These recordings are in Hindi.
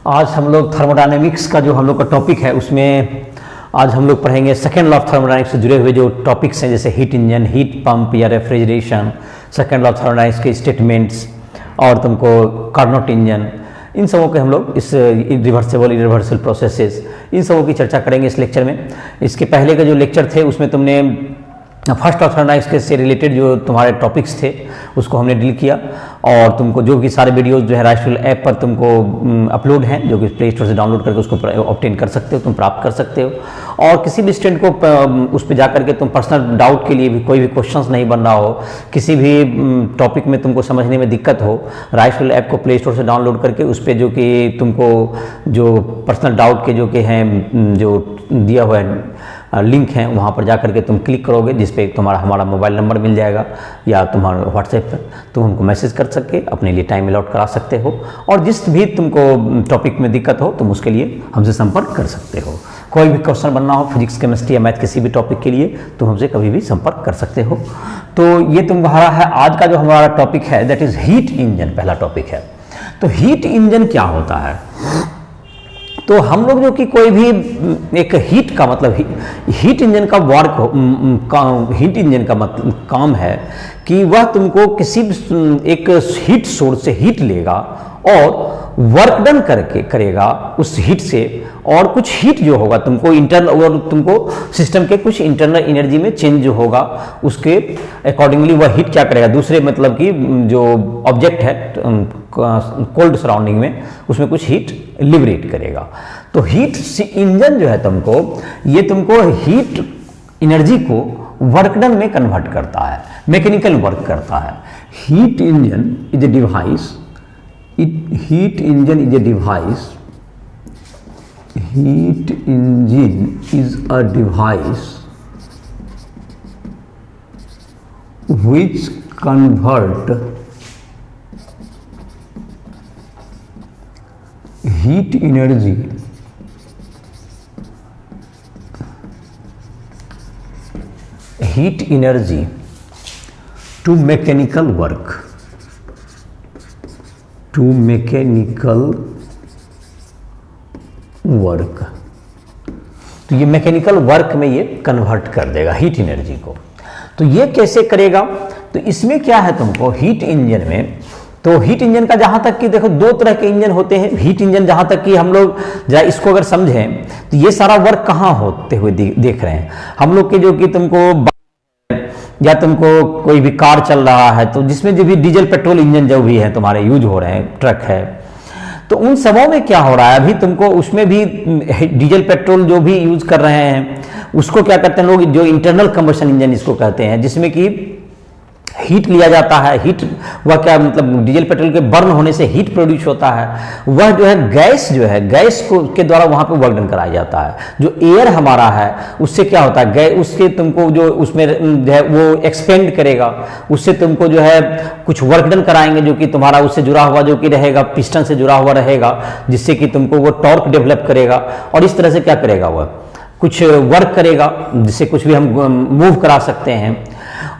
आज हम लोग थर्मोडायनेमिक्स का जो हम लोग का टॉपिक है उसमें आज हम लोग पढ़ेंगे सेकेंड लॉ ऑफ थर्मोडायनेमिक्स से जुड़े हुए जो टॉपिक्स हैं, जैसे हीट इंजन, हीट पंप या refrigeration, second law of thermodynamics के स्टेटमेंट्स और तुमको कार्नोट इंजन, इन सबों के हम लोग इस रिवर्सिबल इरिवर्सिबल प्रोसेसेस, इन सबों की चर्चा करेंगे इस लेक्चर में। इसके पहले के जो लेक्चर थे उसमें तुमने फर्स्ट ऑफ थर्मोडायनेमिक्स के से रिलेटेड जो तुम्हारे टॉपिक्स थे उसको हमने डील किया, और तुमको जो भी सारे वीडियोस जो है राइस्टूल ऐप पर तुमको अपलोड हैं, जो कि प्ले स्टोर से डाउनलोड करके उसको ऑब्टेन कर सकते हो, तुम प्राप्त कर सकते हो। और किसी भी स्टूडेंट को उस पर जा करके तुम पर्सनल डाउट के लिए भी कोई भी क्वेश्चंस नहीं बन रहा हो, किसी भी टॉपिक में तुमको समझने में दिक्कत हो, राइस्टूल ऐप को प्ले स्टोर से डाउनलोड करके उस पर जो कि तुमको जो पर्सनल डाउट के जो कि हैं जो दिया हुआ है लिंक है, वहाँ पर जा करके तुम क्लिक करोगे, जिस पे तुम्हारा हमारा मोबाइल नंबर मिल जाएगा या तुम्हारा व्हाट्सएप पर तुम हमको मैसेज कर सके अपने लिए टाइम अलॉट करा सकते हो, और जिस भी तुमको टॉपिक में दिक्कत हो तुम उसके लिए हमसे संपर्क कर सकते हो। कोई भी क्वेश्चन बनना हो फिजिक्स, केमिस्ट्री या मैथ किसी भी टॉपिक के लिए तुम हमसे कभी भी संपर्क कर सकते हो। तो ये तुम्हारा है आज का जो हमारा टॉपिक है, दैट इज हीट इंजन, पहला टॉपिक है। तो हीट इंजन क्या होता है? तो हम लोग जो कि कोई भी एक हीट का मतलब हीट इंजन का हीट इंजन का मतलब काम है कि वह तुमको किसी एक हीट सोर्स से हीट लेगा और वर्क डन करके करेगा उस हीट से, और कुछ हीट जो होगा तुमको इंटरनल और तुमको सिस्टम के कुछ इंटरनल एनर्जी में चेंज जो होगा उसके अकॉर्डिंगली वह हीट क्या करेगा, दूसरे मतलब कि जो ऑब्जेक्ट है कोल्ड सराउंडिंग में उसमें कुछ हीट लिबरेट करेगा। तो हीट इंजन जो है तुमको ये तुमको हीट एनर्जी को वर्क डन में कन्वर्ट करता है, मैकेनिकल वर्क करता है। Heat engine is a device, heat engine is a device, heat engine is a device which convert heat energy to mechanical work, to mechanical work. तो ये मैकेनिकल वर्क में ये कन्वर्ट कर देगा हीट एनर्जी को। तो ये कैसे करेगा? तो इसमें क्या है तुमको हीट इंजन में, तो हीट इंजन का जहां तक कि देखो दो तरह के इंजन होते हैं। हीट इंजन जहां तक कि हम लोग जरा इसको अगर समझें तो ये सारा वर्क कहाँ होते हुए देख रहे हैं हम लोग के, जो कि तुमको या तुमको कोई भी कार चल रहा है तो जिसमें जो भी डीजल पेट्रोल इंजन जो भी है तुम्हारे यूज हो रहे हैं, ट्रक है, तो उन सबों में क्या हो रहा है अभी तुमको उसमें भी डीजल पेट्रोल जो भी यूज कर रहे हैं उसको क्या कहते हैं लोग, जो इंटरनल कंबशन इंजन इसको कहते हैं, जिसमें कि हीट लिया जाता है। हीट वह क्या मतलब डीजल पेट्रोल के बर्न होने से हीट प्रोड्यूस होता है, वह जो है गैस जो है गैस को के द्वारा वहां पे वर्क डन कराया जाता है। जो एयर हमारा है उससे क्या होता है, गैस उसके तुमको जो उसमें जो है वो एक्सपेंड करेगा, उससे तुमको जो है कुछ वर्क डन कराएंगे जो कि तुम्हारा उससे जुड़ा हुआ जो कि रहेगा पिस्टन से जुड़ा हुआ रहेगा, जिससे कि तुमको वो टॉर्क डेवलप करेगा, और इस तरह से क्या करेगा वह कुछ वर्क करेगा जिससे कुछ भी हम मूव करा सकते हैं।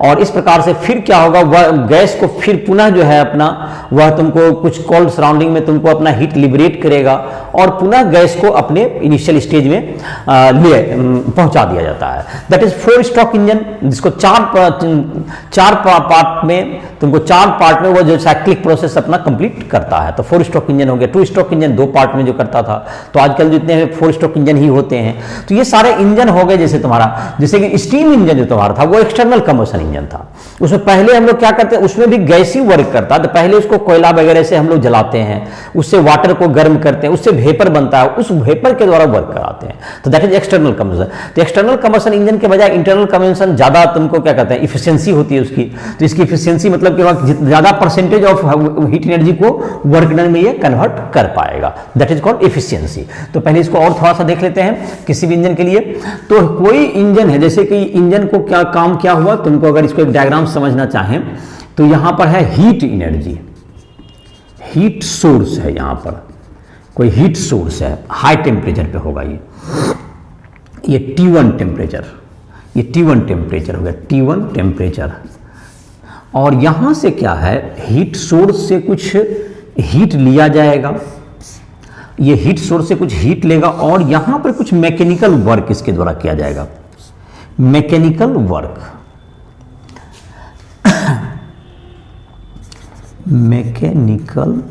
और इस प्रकार से फिर क्या होगा, वह गैस को फिर पुनः जो है अपना वह तुमको कुछ कोल्ड सराउंडिंग में तुमको अपना हीट लिबरेट करेगा और पुनः गैस को अपने इनिशियल स्टेज में पहुंचा दिया जाता है। दैट इज 4 स्ट्रोक इंजन, जिसको चार पार्ट में तुमको 4 पार्ट में वो जो साइक्लिक प्रोसेस अपना कंप्लीट करता है। तो 4 स्ट्रोक इंजन हो गया। 2 स्ट्रोक इंजन 2 पार्ट में जो करता था, तो आजकल जितने 4 स्ट्रोक इंजन ही होते हैं। तो ये सारे इंजन हो गए। जैसे कि स्टीम इंजन जो तुम्हारा था वो एक्सटर्नल कंबशन इंजन था। उसमें पहले हम लोग क्या करते हैं, उसमें भी गैस ही वर्क करता है। तो पहले उसको कोयला वगैरह से हम लोग जलाते हैं, उससे वाटर को गर्म करते हैं, उससे वेपर बनता है, उस वेपर के द्वारा वर्क कराते हैं। तो दैट इज एक्सटर्नल कंबशन। तो एक्सटर्नल कंबशन इंजन के बजाय इंटरनल कंबशन ज्यादा तुमको क्या कहते हैं, इफिशियंसी होती है उसकी। तो इसकी इफिशियंसी मतलब कि ज्यादा परसेंटेज ऑफ हीट एनर्जी को वर्क डन में ये कन्वर्ट कर पाएगा। That is called efficiency. तो पहले इसको और थोड़ा सा देख लेते हैं किसी भी इंजन के लिए। तो कोई इंजन है, जैसे कि इंजन को क्या काम क्या हुआ, तुमको अगर इसको एक डायग्राम समझना चाहें तो यहां पर है हीट एनर्जी, हीट सोर्स है, यहां पर कोई हीट सोर्स है, हाई टेम्परेचर पे होगा ये T1 टेम्परेचर, ये T1 टेम्परेचर हो गया, T1 टेम्परेचर। और यहां से क्या है, हीट सोर्स से कुछ हीट लिया जाएगा ये हीट सोर्स से कुछ हीट लेगा और यहां पर कुछ मैकेनिकल वर्क इसके द्वारा किया जाएगा, mechanical work, mechanical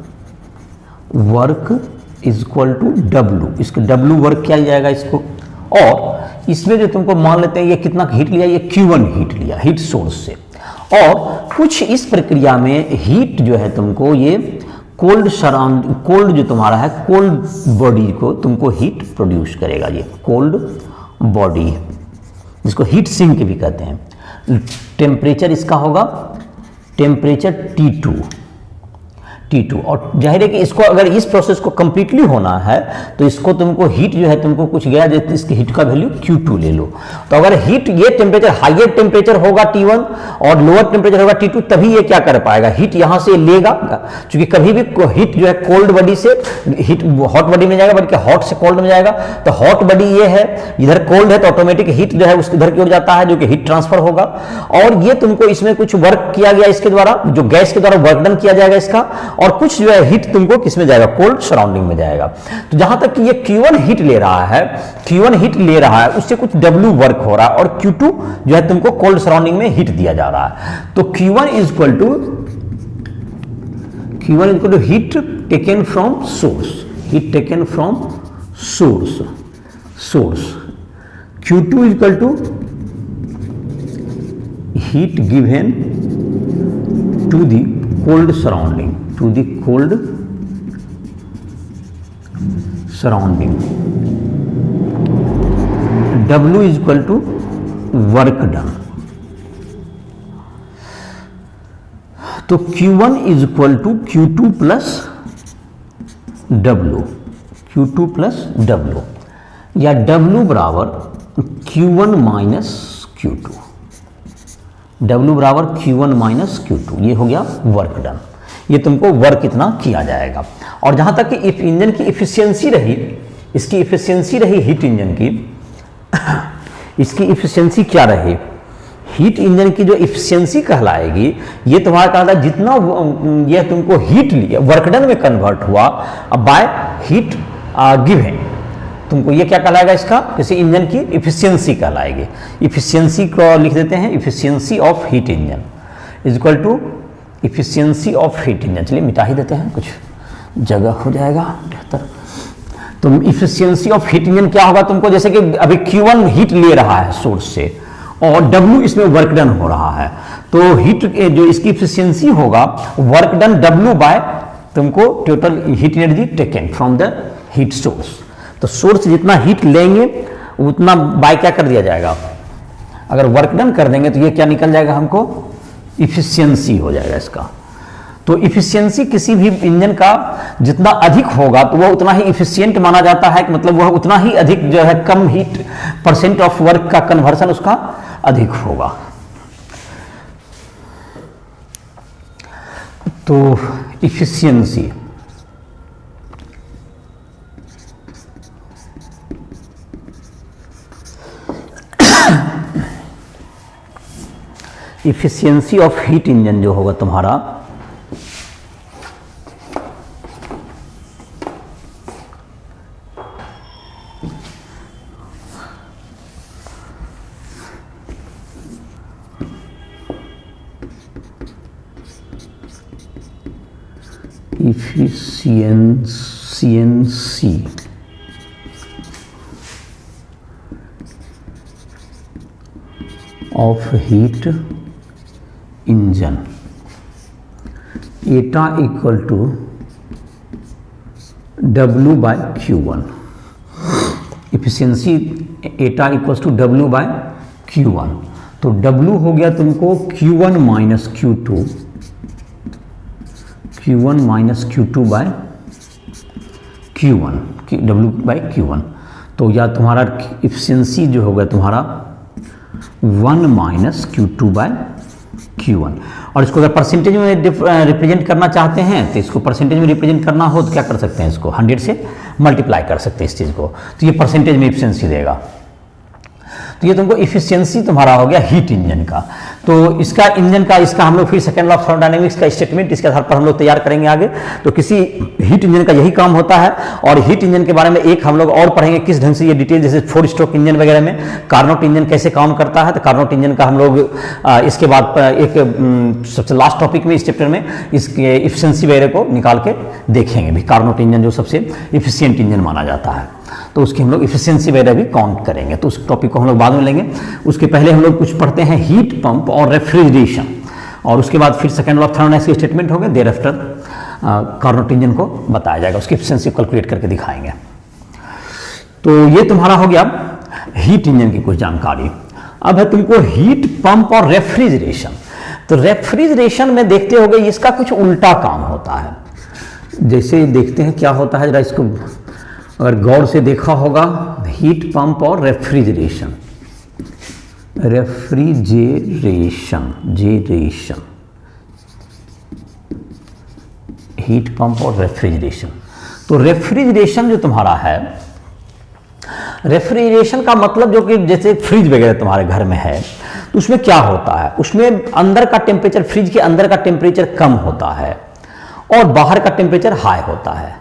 work is equal to W, इसको डब्लू वर्क किया जाएगा इसको। और इसमें जो तुमको मान लेते हैं ये कितना हीट लिया, ये Q1 हीट लिया हीट सोर्स से, और कुछ इस प्रक्रिया में हीट जो है तुमको ये कोल्ड सराउंड, कोल्ड जो तुम्हारा है कोल्ड बॉडी को तुमको हीट प्रोड्यूस करेगा, ये कोल्ड बॉडी जिसको हीट सिंक भी कहते हैं। टेम्परेचर इसका होगा टेम्परेचर T2 और जाहिर है कि इसको अगर इस प्रोसेस को कंप्लीटली होना है तो इसको तुमको हीट जो है तुमको कुछ गया, जैसे इसकी हीट का वैल्यू Q2 ले लो। तो अगर हीट ये टेम्परेचर हाइयर टेम्परेचर होगा T1 और लोअर टेम्परेचर होगा T2 तभी ये क्या कर पाएगा, हीट यहां से लेगा, क्योंकि कभी भी हीट जो है कोल्ड बॉडी से हीट हॉट बॉडी में जाएगा, बल्कि हॉट से कोल्ड में जाएगा। तो हॉट बॉडी ये है, इधर कोल्ड है तो ऑटोमेटिक हीट जो है उस इधर की ओर जाता है, जो कि हीट ट्रांसफर होगा। और ये तुमको इसमें कुछ वर्क किया गया इसके द्वारा, जो गैस के द्वारा वर्क डन किया जाएगा इसका, और कुछ जो है हीट तुमको किस में जाएगा, कोल्ड सराउंडिंग में जाएगा। तो जहां तक कि ये Q1 हीट ले रहा है, Q1 हीट ले रहा है, उससे कुछ W वर्क हो रहा है, और Q2 जो है तुमको कोल्ड सराउंडिंग में हीट दिया जा रहा है। तो Q1 is equal to heat taken from source, heat taken from source. Q2 is equal to heat given to the cold surrounding, to the cold surrounding। W is equal to work done। तो Q1 is equal to Q2 plus W, Q2 plus W, या W बराबर Q1 माइनस Q2, W बराबर Q1 माइनस Q2, ये हो गया वर्क डन। ये तुमको वर्क इतना किया जाएगा। और जहां तक कि इफ इंजन की इफिशियंसी रही, इसकी इफिशियंसी रही हीट इंजन की, इसकी इफिशियंसी क्या रही, हीट इंजन की जो इफिशियंसी कहलाएगी, ये तुम्हारा कहता है जितना ये तुमको हीट लिया वर्क डन में कन्वर्ट हुआ बाय हीट गिवन, तुमको ये क्या कहलाएगा, इसका किसी इंजन की इफिशियंसी कहलाएगी। इफिशियंसी को लिख देते हैं, efficiency of heat engine is equal to efficiency of heat engine. चलिए मिटा ही देते हैं, कुछ जगह हो जाएगा बेहतर। तो इफिशियंसी ऑफ हीट इंजन क्या होगा तुमको, जैसे कि अभी Q1 हीट ले रहा है सोर्स से और W इसमें वर्क डन हो रहा है, तो हीट जो इसकी इफिशियंसी होगा वर्क डन W बाय तुमको total heat energy taken from the heat source. तो सोर्स जितना हीट लेंगे उतना बाय क्या कर दिया जाएगा, अगर वर्क डन कर देंगे तो ये क्या निकल जाएगा हमको, इफिशियंसी हो जाएगा इसका। तो इफिशियंसी किसी भी इंजन का जितना अधिक होगा तो वह उतना ही इफिशियंट माना जाता है, कि मतलब वह उतना ही अधिक जो है कम हीट परसेंट ऑफ वर्क का कन्वर्सन उसका अधिक होगा। तो efficiency efficiency of heat engine जो होगा तुम्हारा, efficiency of heat engine eta equal to W by Q1। Efficiency eta equal to W by Q1। तो W हो गया तुमको Q1 minus Q2, Q1 minus Q2 by Q1, W by Q1। तो या तुम्हारा इफिशियंसी जो होगा तुम्हारा 1 माइनस Q2 बाय Q1। और इसको अगर परसेंटेज में रिप्रेजेंट करना चाहते हैं तो इसको परसेंटेज में रिप्रेजेंट करना हो तो क्या कर सकते हैं, इसको 100 से मल्टीप्लाई कर सकते हैं इस चीज़ को, तो ये परसेंटेज में इफिशियंसी देगा। तो ये तुमको इफिशियंसी तुम्हारा हो गया हीट इंजन का। तो इसका इंजन का इसका हम लोग फिर सेकेंड लॉ ऑफ थर्मोडायनेमिक्स का स्टेटमेंट इसके आधार पर हम लोग तैयार करेंगे आगे। तो किसी हीट इंजन का यही काम होता है। और हीट इंजन के बारे में एक हम लोग और पढ़ेंगे किस ढंग से ये डिटेल, जैसे 4 स्ट्रोक इंजन वगैरह में कार्नोट इंजन कैसे काम करता है। तो कार्नोट इंजन का हम लोग इसके बाद एक सबसे लास्ट टॉपिक में इस चैप्टर में इसके इफिशियंसी वगैरह को निकाल के देखेंगे भी। कार्नोट इंजन जो सबसे इफिशियंट इंजन माना जाता है, तो उसकी हम लोग इफिशियंसी वगैरह भी काउंट करेंगे। तो उस टॉपिक को हम लोग बाद में लेंगे। उसके पहले हम लोग कुछ पढ़ते हैं हीट पंप और रेफ्रिजरेशन, और उसके बाद फिर सेकेंड लॉ ऑफ थर्मोडायनेमिक्स के स्टेटमेंट होंगे। देयर आफ्टर कार्नोट इंजन को बताया जाएगा, उसकी इफिशियंसी कैलकुलेट करके दिखाएंगे। तो ये तुम्हारा हो गया हीट इंजन की कुछ जानकारी। अब है तुमको हीट पंप और रेफ्रिजरेशन। तो रेफ्रिजरेशन में देखते होगे इसका कुछ उल्टा काम होता है। जैसे देखते हैं क्या होता है, जरा इसको अगर गौर से देखा होगा, हीट पंप और रेफ्रिजरेशन, हीट पंप और रेफ्रिजरेशन। तो रेफ्रिजरेशन जो तुम्हारा है, रेफ्रिजरेशन का मतलब जो कि जैसे फ्रिज वगैरह तुम्हारे घर में है, तो उसमें क्या होता है, उसमें अंदर का टेम्परेचर, फ्रिज के अंदर का टेम्परेचर कम होता है और बाहर का टेम्परेचर हाई होता है।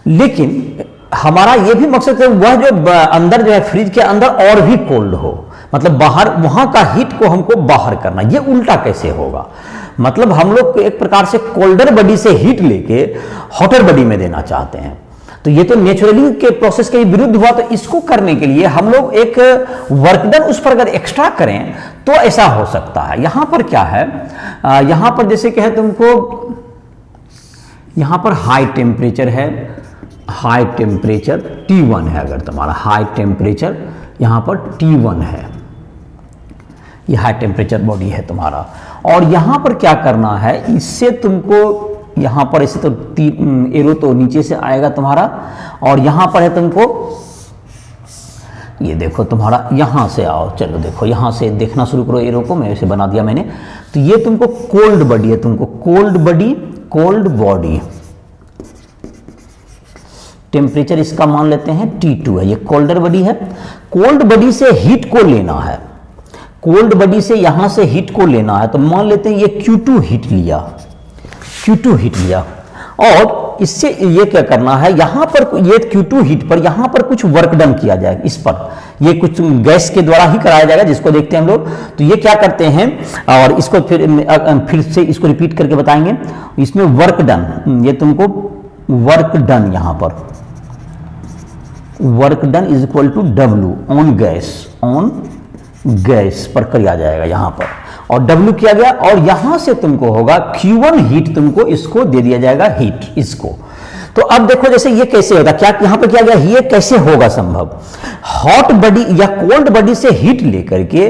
लेकिन हमारा ये भी मकसद है वह जो अंदर जो है फ्रिज के अंदर और भी कोल्ड हो, मतलब बाहर वहां का हीट को हमको बाहर करना। ये उल्टा कैसे होगा, मतलब हम लोग एक प्रकार से कोल्डर बॉडी से हीट लेके हॉटर बॉडी में देना चाहते हैं। तो ये तो नेचुरली के प्रोसेस के विरुद्ध हुआ। तो इसको करने के लिए हम लोग एक वर्क डन उस पर अगर एक्स्ट्रा करें तो ऐसा हो सकता है। यहां पर क्या है, यहां पर जैसे कहे तुमको, यहां पर हाई टेम्परेचर है, हाई टेम्परेचर T1 है। अगर तुम्हारा हाई टेम्परेचर यहां पर T1 है, ये हाई टेम्परेचर बॉडी है तुम्हारा। और यहां पर क्या करना है, इससे तुमको यहां पर ऐसे तो एरो तो नीचे से आएगा तुम्हारा, और यहां पर है तुमको, ये देखो तुम्हारा यहां से आओ, चलो देखो यहां से देखना शुरू करो एरो को, मैं ऐसे बना दिया मैंने। तो ये तुमको कोल्ड बॉडी है, तुमको कोल्ड बॉडी टेम्परेचर इसका मान लेते हैं T2 है, ये कोल्डर बॉडी है। कोल्ड बॉडी से हीट को लेना है, कोल्ड बॉडी से यहां से हीट को लेना है। तो मान लेते हैं ये Q2 हीट लिया, और इससे ये क्या करना है, यहां पर ये Q2 हीट पर यहां पर कुछ वर्क डन किया जाएगा। इस पर ये कुछ गैस के द्वारा ही कराया जाएगा, जिसको देखते हैं हम लोग। तो ये क्या करते हैं, और इसको फिर से इसको रिपीट करके बताएंगे। इसमें वर्क डन, ये तुमको वर्क डन, यहां पर work done is equal to W on gas पर किया जाएगा यहां पर, और W किया गया, और यहां से तुमको होगा Q1 हीट, तुमको इसको दे दिया जाएगा हीट इसको। तो अब देखो जैसे ये कैसे होगा, क्या यहां पर किया गया, ये कैसे होगा संभव। हॉट बॉडी या कोल्ड बॉडी से हीट लेकर के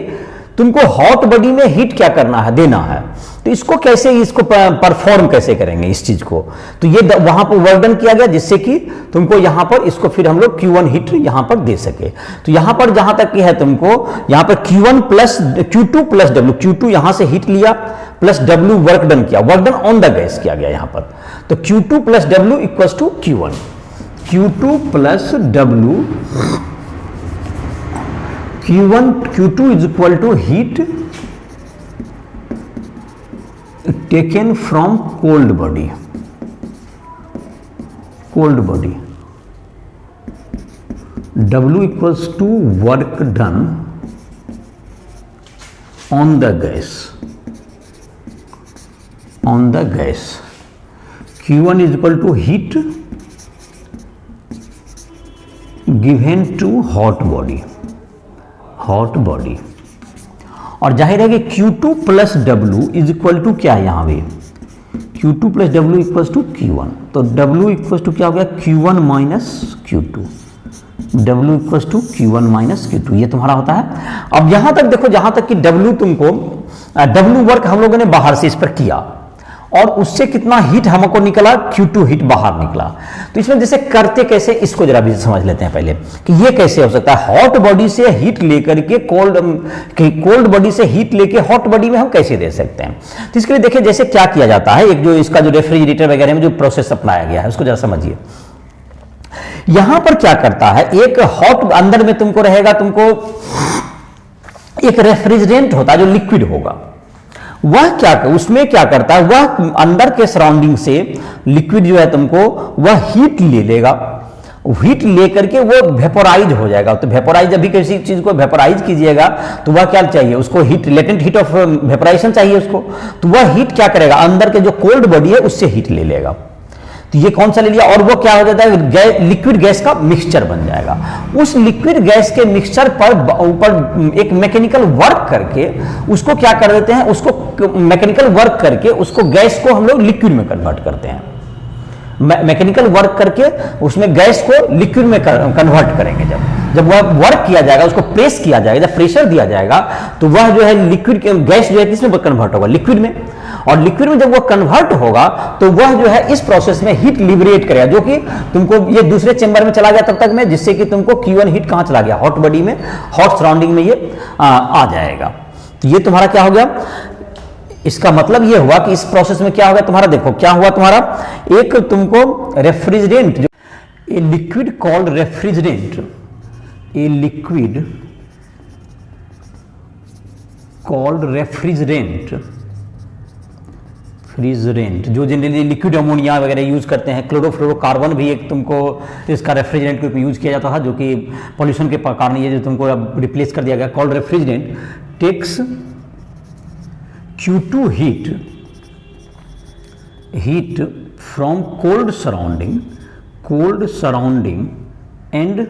तुमको हॉट बॉडी में हीट क्या करना है, देना है। तो इसको कैसे, इसको परफॉर्म कैसे करेंगे इस चीज को। तो ये वहां पर वर्क डन किया गया, जिससे कि तुमको यहां पर इसको फिर हम लोग Q1 हीट यहां पर दे सके। तो यहां पर जहां तक है तुमको यहां पर Q1 plus Q2 plus W, Q2 यहां से हीट लिया प्लस W वर्क डन किया, work done on the gas किया गया यहां पर। तो Q2 plus W equals to Q1, Q2 plus W, Q2 is equal to heat taken from cold body, W equals to work done on the gas, Q1 is equal to heat given to hot body, और जाहिर है कि Q2 plus W is equal to क्या है, यहां भी Q2 plus W equal to Q1। तो W इक्वल टू क्या हो गया, Q1 minus Q2, W equal to Q1 minus Q2, ये तुम्हारा होता है। अब यहां तक देखो, जहां तक कि W तुमको W वर्क हम लोगों ने बाहर से इस पर किया, और उससे कितना हीट हमको निकला, Q2 हीट बाहर निकला। तो इसमें जैसे करते कैसे, इसको जरा भी समझ लेते हैं पहले कि ये कैसे हो सकता है। हॉट बॉडी से हीट लेकर के कोल्ड बॉडी से हीट लेके हॉट बॉडी में हम कैसे दे सकते हैं। तो इसके लिए देखिए जैसे क्या किया जाता है, एक जो इसका जो रेफ्रिजरेटर वगैरह में जो प्रोसेस अपनाया गया है उसको जरा समझिए। यहां पर क्या करता है, एक हॉट अंदर में तुमको रहेगा, तुमको एक रेफ्रिजरेंट होता है जो लिक्विड होगा, वह क्या उसमें क्या करता है, वह अंदर के सराउंडिंग से लिक्विड जो है तुमको वह हीट ले लेगा, हीट लेकर के वो वेपोराइज हो जाएगा। तो वेपोराइज, जब भी किसी चीज को वेपोराइज कीजिएगा तो वह क्या चाहिए उसको, heat, latent heat of vaporisation चाहिए उसको, तो वह हीट क्या करेगा, अंदर के जो कोल्ड बॉडी है उससे हीट ले लेगा। तो ये कौन सा ले लिया, और वो क्या हो जाता है, लिक्विड गैस का मिक्सचर बन जाएगा। उस लिक्विड गैस के मिक्सचर पर ऊपर एक मैकेनिकल वर्क करके उसको क्या कर देते हैं, उसको मैकेनिकल वर्क करके उसको गैस को हम लोग लिक्विड में कन्वर्ट करते हैं। मैकेनिकल वर्क करके उसमें गैस को लिक्विड में कन्वर्ट करेंगे। जब वह वर्क किया जाएगा, उसको प्रेस किया जाएगा, जब प्रेशर दिया जाएगा तो वह जो है लिक्विड गैस जो है किसमें कन्वर्ट होगा, लिक्विड में। और लिक्विड में जब वह कन्वर्ट होगा तो वह जो है इस प्रोसेस में हीट लिबरेट करेगा, जो कि तुमको ये दूसरे चेंबर में चला गया तब तक में, जिससे कि तुमको Q1 हीट कहां चला गया, हॉट बॉडी में, हॉट सराउंडिंग में ये आ जाएगा। तो ये तुम्हारा क्या हो गया, इसका मतलब ये हुआ कि इस प्रोसेस में क्या होगा तुम्हारा, देखो क्या हुआ तुम्हारा, एक तुमको रेफ्रिजरेंट, जो a liquid called refrigerant, a liquid called refrigerant, फ्रीजरेंट, जो जनरली लिक्विड अमोनिया वगैरह यूज करते हैं, क्लोरोफ्लोरोकार्बन भी एक तुमको इसका रेफ्रिजरेंट के रूप में यूज किया जाता था, जो कि पॉल्यूशन के कारण ये जो तुमको अब रिप्लेस कर दिया गया, cold refrigerant takes Q2 heat from cold surrounding and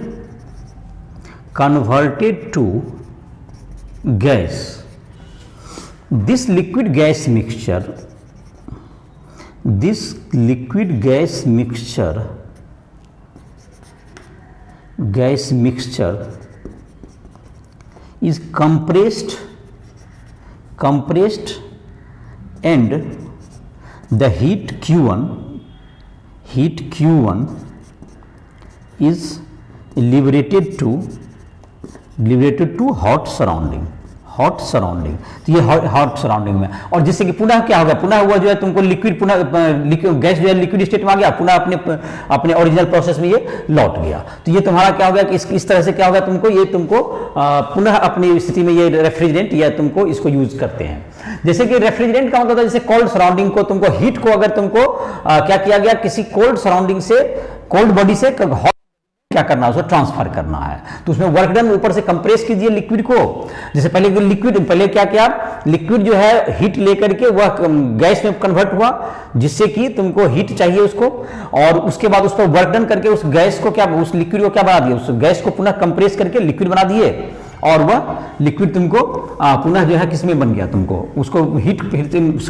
converted to gas. This liquid gas mixture is compressed and the heat Q1 is liberated to hot surrounding। तो ये हॉट सराउंडिंग में, और जिससे कि पुनः क्या होगा, पुनः हुआ जो है तुमको लिक्विड, पुनः गैस जो है लिक्विड स्टेट में आ गया, पुनः अपने ओरिजिनल प्रोसेस में ये लौट गया। तो ये तुम्हारा क्या हो गया कि इस तरह से क्या होगा, तुमको पुनः अपनी स्थिति में ये रेफ्रिजरेंट या तुमको इसको यूज करते हैं। जैसे कि रेफ्रिजरेंट का मतलब जैसे कोल्ड सराउंडिंग को तुमको हीट को अगर तुमको क्या किया गया, किसी कोल्ड सराउंडिंग से, कोल्ड बॉडी से क्या करना है, उसको ट्रांसफर करना है, तो उसमें वर्क डन, ऊपर से कंप्रेस कीजिए लिक्विड को। जैसे पहले क्या किया, लिक्विड जो है हीट लेकर के वह गैस में कन्वर्ट हुआ, जिससे कि तुमको हीट चाहिए उसको, और उसके बाद उस पर वर्क डन करके उस गैस को क्या, उस लिक्विड को क्या बना दिया, उस गैस को पुनः कंप्रेस करके लिक्विड बना दिए, और वह लिक्विड तुमको पुनः जो है किसमें बन गया, तुमको उसको हीट,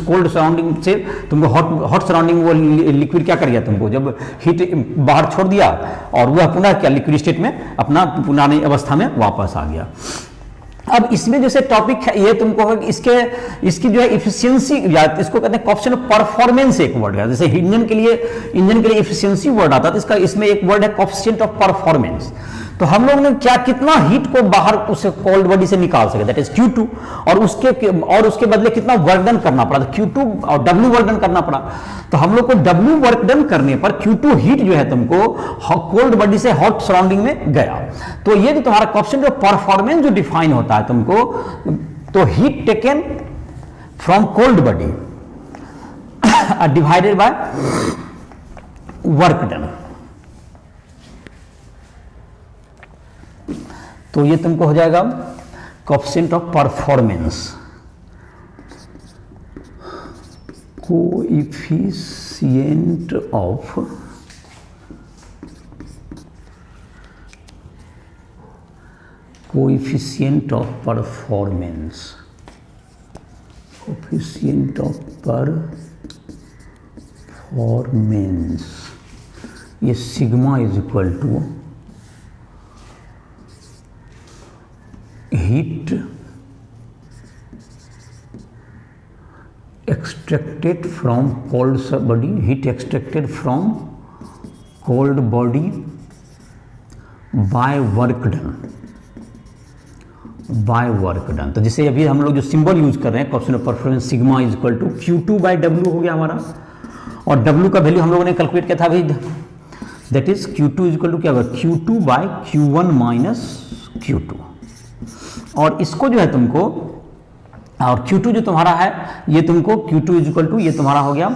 कोल्ड सराउंडिंग से तुमको हॉट सराउंडिंग वो लिक्विड क्या कर गया, तुमको जब हीट बाहर छोड़ दिया और वह पुनः क्या लिक्विड स्टेट में अपना पुरानी अवस्था में वापस आ गया। अब इसमें जैसे टॉपिक है ये तुमको इसकी जो है इफिशियंसी, या इसको कहते हैं कोएफिशिएंट ऑफ परफॉर्मेंस, एक वर्ड है, जैसे इंजन के लिए इफिशियंसी वर्ड आता है, तो इसमें एक वर्ड है कोएफिशिएंट ऑफ परफॉर्मेंस। तो हम लोग ने क्या, कितना हीट को बाहर उस कोल्ड बॉडी से निकाल सके, दैट इज Q2, और उसके बदले कितना वर्क डन करना पड़ा, तो Q2 और W वर्क डन करना पड़ा। तो हम लोग को W वर्क डन करने पर Q2 हीट जो है तुमको कोल्ड बॉडी से हॉट सराउंडिंग में गया। तो ये जो तुम्हारा कोएफिशिएंट ऑफ परफॉर्मेंस जो डिफाइन होता है तुमको, तो heat taken from cold body divided by work done, तो ये तुमको हो जाएगा coefficient of performance, coefficient of performance, coefficient of performance, ये sigma is equal to heat extracted from cold body, heat extracted from cold body by work done। तो जैसे अभी हम लोग जो सिंबल यूज कर रहे हैं coefficient of performance, sigma is equal to Q2 by W हो गया हमारा, और W का वैल्यू हम लोगों ने कैलकुलेट किया था भाई, that is Q2 is equal to क्या होगा, Q2 by Q1 minus Q2। और इसको जो है तुमको, और Q2 जो तुम्हारा है ये तुमको Q2 इज इक्वल टू, ये तुम्हारा हो गया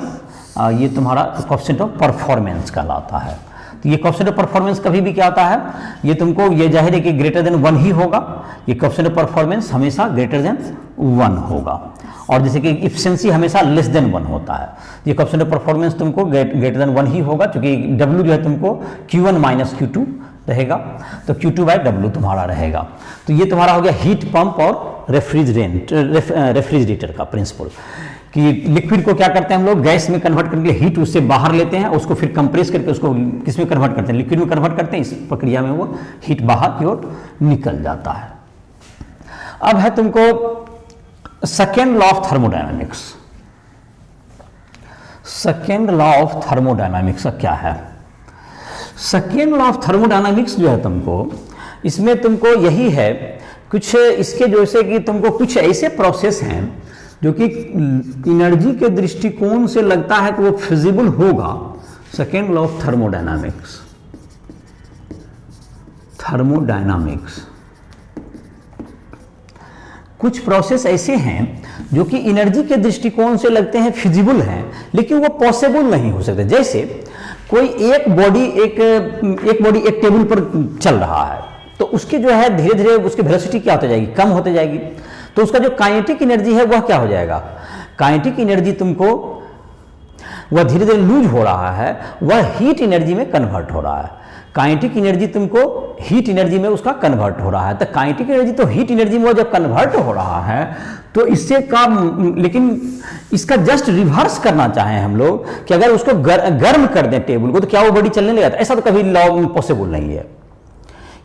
ये तुम्हारा कोएफिशिएंट ऑफ परफॉर्मेंस कहलाता है। तो ये कोएफिशिएंट ऑफ परफॉर्मेंस कभी भी क्या आता है, ये तुमको ये जाहिर है कि ग्रेटर देन 1 ही होगा, ये कोएफिशिएंट ऑफ परफॉर्मेंस हमेशा ग्रेटर देन 1 होगा, और जैसे कि इफिशिएंसी हमेशा लेस देन 1 होता है। ये कोएफिशिएंट ऑफ परफॉर्मेंस तुमको ग्रेटर देन 1 ही होगा, क्योंकि W जो है तुमको Q1 माइनस Q2 रहेगा, तो Q2/W तुम्हारा रहेगा। तो ये तुम्हारा हो गया हीट पंप और रेफ्रिजरेटर का प्रिंसिपल, कि लिक्विड को क्या करते हैं हम लोग गैस में कन्वर्ट करके हीट उससे बाहर लेते हैं, उसको फिर कंप्रेस करके उसको किस में कन्वर्ट करते हैं, लिक्विड में कन्वर्ट करते हैं। इस प्रक्रिया में वो हीट बाहर की ओर निकल जाता है। अब है तुमको second law of thermodynamics. Second law of thermodynamics का क्या है? सेकेंड लॉ ऑफ थर्मोडायनामिक्स जो है तुमको, इसमें तुमको यही है कुछ इसके जैसे कि तुमको कुछ ऐसे प्रोसेस हैं जो कि एनर्जी के दृष्टिकोण से लगता है कि वो फिजिबल होगा। Second law of thermodynamics, thermodynamics कुछ प्रोसेस ऐसे हैं जो कि एनर्जी के दृष्टिकोण से लगते हैं फिजिबल हैं, लेकिन वो पॉसिबल नहीं हो सकते। जैसे कोई एक बॉडी एक टेबल पर चल रहा है, तो उसकी जो है धीरे धीरे उसकी वेलोसिटी क्या होती जाएगी, कम होती जाएगी, तो उसका जो काइनेटिक एनर्जी है वह क्या हो जाएगा, काइनेटिक एनर्जी तुमको वह धीरे धीरे लूज हो रहा है, वह हीट एनर्जी में कन्वर्ट हो रहा है। काइनेटिक एनर्जी तुमको हीट एनर्जी में उसका कन्वर्ट हो रहा है। तो काइनेटिक एनर्जी तो हीट एनर्जी में वो जब कन्वर्ट हो रहा है तो इससे काम, लेकिन इसका जस्ट रिवर्स करना चाहें हम लोग कि अगर उसको गर्म कर दें टेबल को, तो क्या वो बॉडी चलने लगेगा? ऐसा तो कभी लॉ पॉसिबल नहीं है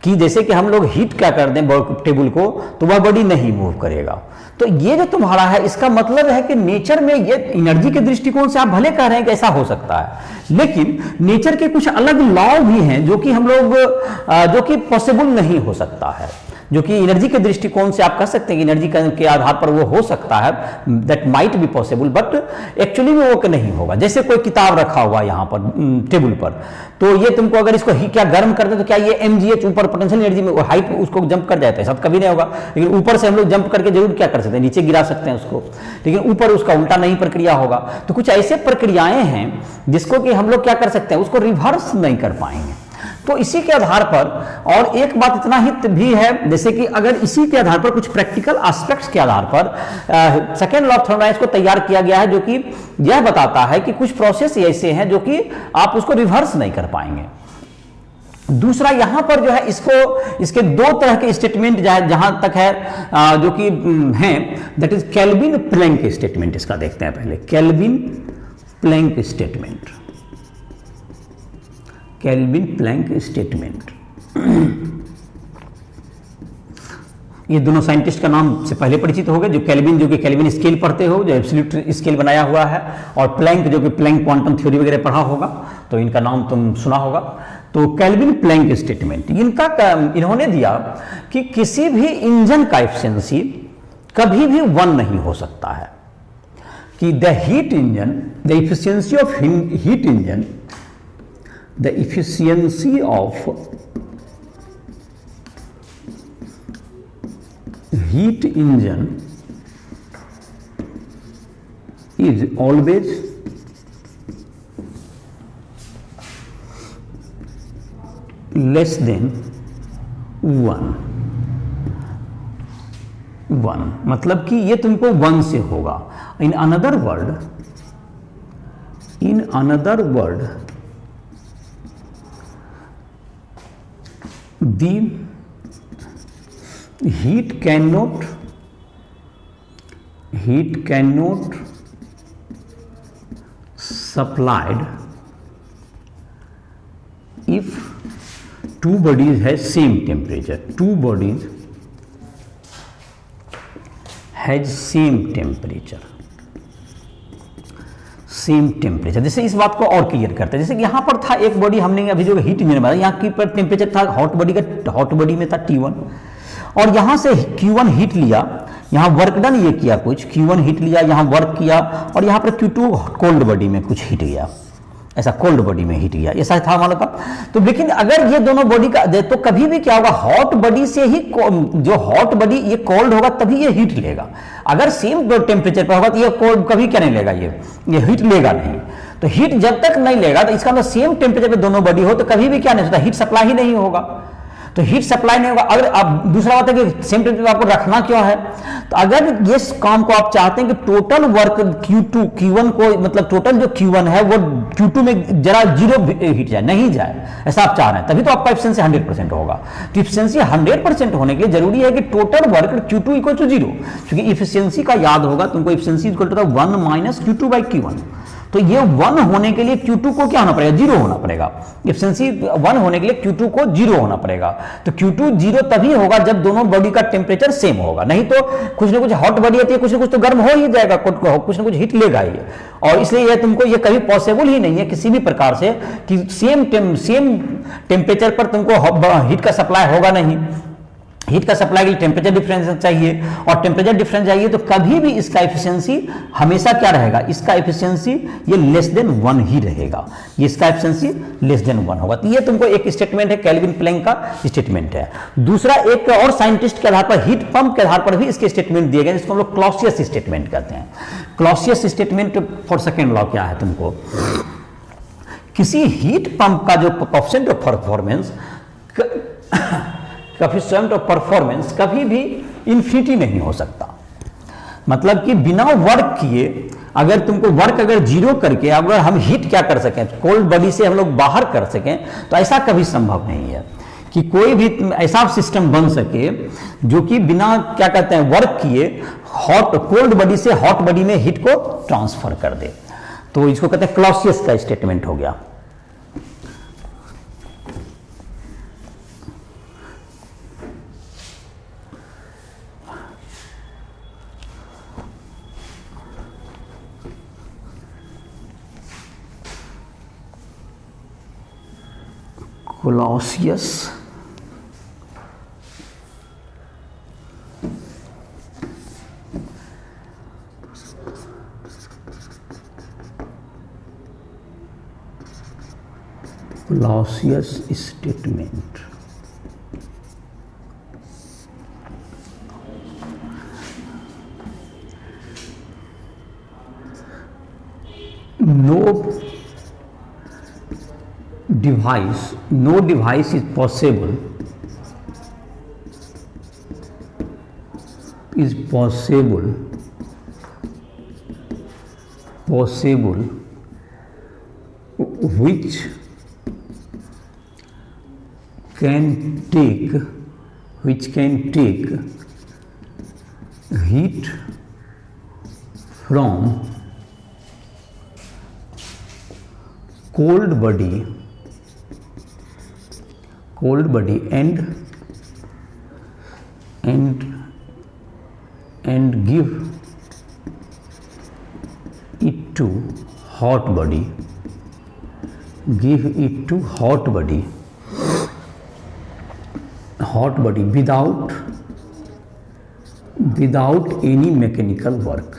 कि जैसे कि हम लोग हीट क्या कर दें टेबल को तो वह बॉडी नहीं मूव करेगा। तो ये जो तुम्हारा है इसका मतलब है कि नेचर में ये एनर्जी के दृष्टिकोण से आप भले कह रहे हैं कि ऐसा हो सकता है, लेकिन नेचर के कुछ अलग लॉ भी हैं जो कि हम लोग जो कि पॉसिबल नहीं हो सकता है, जो कि एनर्जी के दृष्टिकोण से आप कह सकते हैं कि एनर्जी के आधार पर वो हो सकता है, that might be possible, but actually में वो नहीं होगा। जैसे कोई किताब रखा हुआ यहाँ पर टेबल पर, तो ये तुमको अगर इसको क्या गर्म कर दे तो क्या ये mgh ऊपर पोटेंशियल एनर्जी में हाइट उसको जंप कर जाता है? सब कभी नहीं होगा, लेकिन ऊपर से हम लोग जंप करके जरूर क्या कर सकते हैं, नीचे गिरा सकते हैं उसको, लेकिन ऊपर उसका उल्टा नहीं प्रक्रिया होगा। तो कुछ ऐसे प्रक्रियाएं हैं जिसको कि हम लोग क्या कर सकते हैं, उसको रिवर्स नहीं कर पाएंगे। तो इसी के आधार पर, और एक बात इतना ही भी है, जैसे कि अगर इसी के आधार पर कुछ प्रैक्टिकल एस्पेक्ट्स के आधार पर सेकेंड लॉ ऑफ थर्मोडायनामिक्स को तैयार किया गया है, जो कि यह बताता है कि कुछ प्रोसेस ऐसे हैं जो कि आप उसको रिवर्स नहीं कर पाएंगे। दूसरा यहां पर जो है इसके दो तरह के स्टेटमेंट जहां तक है जो कि हैं, that is Kelvin Planck statement. इसका देखते हैं पहले, Kelvin Planck statement, Kelvin Planck statement. ये दोनों साइंटिस्ट का नाम से पहले परिचित हो गए, जो केल्विन जो कि केल्विन स्केल पढ़ते हो, जो एब्सोल्यूट स्केल बनाया हुआ है, और प्लैंक जो कि प्लैंक क्वांटम थ्योरी वगैरह पढ़ा होगा, तो इनका नाम तुम सुना होगा। तो केल्विन प्लैंक स्टेटमेंट इन्होंने दिया कि किसी भी इंजन का एफिशिएंसी कभी भी 1 नहीं हो सकता है, कि the efficiency of heat engine, the efficiency of heat engine is always less than 1। मतलब कि ये तुमको 1 से होगा। In another word the heat cannot supplied if two bodies has same temperature, two bodies has same temperature। जैसे इस बात को और क्लियर करते हैं, जैसे कि यहाँ पर था एक बॉडी, हमने अभी जो हीट इंजन बनाया, यहाँ की पर टेम्परेचर था हॉट बॉडी में था T1, और यहाँ से Q1 हीट लिया, यहाँ वर्क डन ये किया कुछ, Q1 हीट लिया, यहाँ वर्क किया, और यहाँ पर Q2 कोल्ड बॉडी में कुछ हीट गया। ऐसा कोल्ड बॉडी में हीट गया, ऐसा था हमारे का। तो लेकिन अगर ये दोनों बॉडी का तो कभी भी क्या होगा, हॉट बॉडी से ही जो हॉट बॉडी ये कोल्ड होगा तभी ये हीट लेगा। अगर सेम टेम्परेचर पर होगा तो ये कोल्ड कभी क्या नहीं लेगा, ये हीट लेगा नहीं। तो हीट जब तक नहीं लेगा तो इसका मतलब सेम टेम्परेचर पे दोनों बॉडी हो तो कभी भी क्या नहीं होता, हीट सप्लाई ही नहीं होगा। तो हीट सप्लाई नहीं होगा। अगर आप दूसरा बात है कि सेम टेम्परेचर आपको रखना क्यों है, तो अगर ये काम को आप चाहते हैं कि टोटल वर्क Q2 Q1 को मतलब टोटल जो Q1 है वो Q2 में जरा जीरो हीट जाए, नहीं जाए, ऐसा आप चाह रहे हैं, तभी तो आपका एफिशिएंसी 100% होगा। तो एफिशिएंसी 100% होने के लिए जरूरी है कि total work Q2 equal to 0, क्योंकि एफिशिएंसी का याद होगा तुमको, efficiency equal to 1 minus Q2 by Q1। तो ये 1 होने के लिए Q2 को क्या होना पड़ेगा, 0 होना पड़ेगा। एफिशिएंसी 1 होने के लिए Q2 को 0 होना पड़ेगा। तो Q2 0 तभी होगा जब दोनों बॉडी का टेम्परेचर सेम होगा, नहीं तो कुछ ना कुछ हॉट बॉडी होती है, कुछ ना कुछ तो गर्म हो ही जाएगा, कुछ ना कुछ हीट लेगा ही। और इसलिए ये तुमको ये कभी पॉसिबल ही नहीं है किसी भी प्रकार से कि सेम टेम्परेचर पर तुमको हीट का सप्लाई होगा नहीं। हीट का सप्लाई के लिए टेम्परेचर डिफरेंस चाहिए, और टेम्परेचर डिफरेंस चाहिए तो कभी भी इसका एफिशिएंसी हमेशा क्या रहेगा, इसका एफिशिएंसी ये लेस देन 1 ही रहेगा, ये इसका एफिशिएंसी लेस देन 1 होगा। तो ये तुमको एक स्टेटमेंट है, केल्विन प्लैंक का स्टेटमेंट है। दूसरा एक और साइंटिस्ट के आधार पर, हीट पंप के आधार पर भी इसके स्टेटमेंट दिए गए, जिसको हम लोग क्लॉसियस स्टेटमेंट कहते हैं। Clausius statement for second law क्या है, तुमको किसी हीट पंप का जो coefficient of performance coefficient of performance कभी भी इन्फिनिटी नहीं हो सकता। मतलब कि बिना वर्क किए अगर तुमको वर्क अगर 0 करके अगर हम हीट क्या कर सकें, कोल्ड बॉडी से हम लोग बाहर कर सकें, तो ऐसा कभी संभव नहीं है कि कोई भी ऐसा सिस्टम बन सके जो कि बिना क्या कहते हैं वर्क किए कोल्ड बॉडी से हॉट बॉडी में हीट को ट्रांसफर कर दे। तो इसको कहते हैं क्लॉसियस का स्टेटमेंट हो गया। Clausius statement. No device is possible which can take heat from cold body and give it to hot body, without any mechanical work,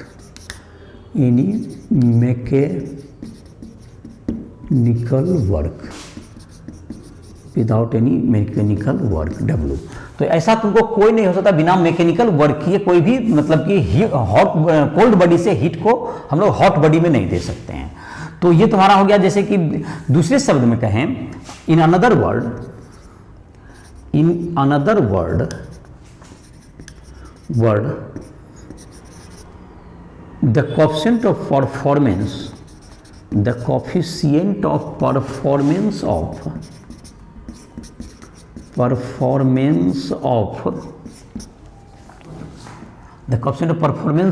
W। तो ऐसा तुमको कोई नहीं हो सकता बिना मैकेनिकल वर्क किए, कोई भी मतलब कि कोल्ड बॉडी से हीट को हम लोग हॉट बॉडी में नहीं दे सकते हैं। तो ये तुम्हारा हो गया। जैसे कि दूसरे शब्द में कहें, in another word the coefficient of performance the coefficient of performance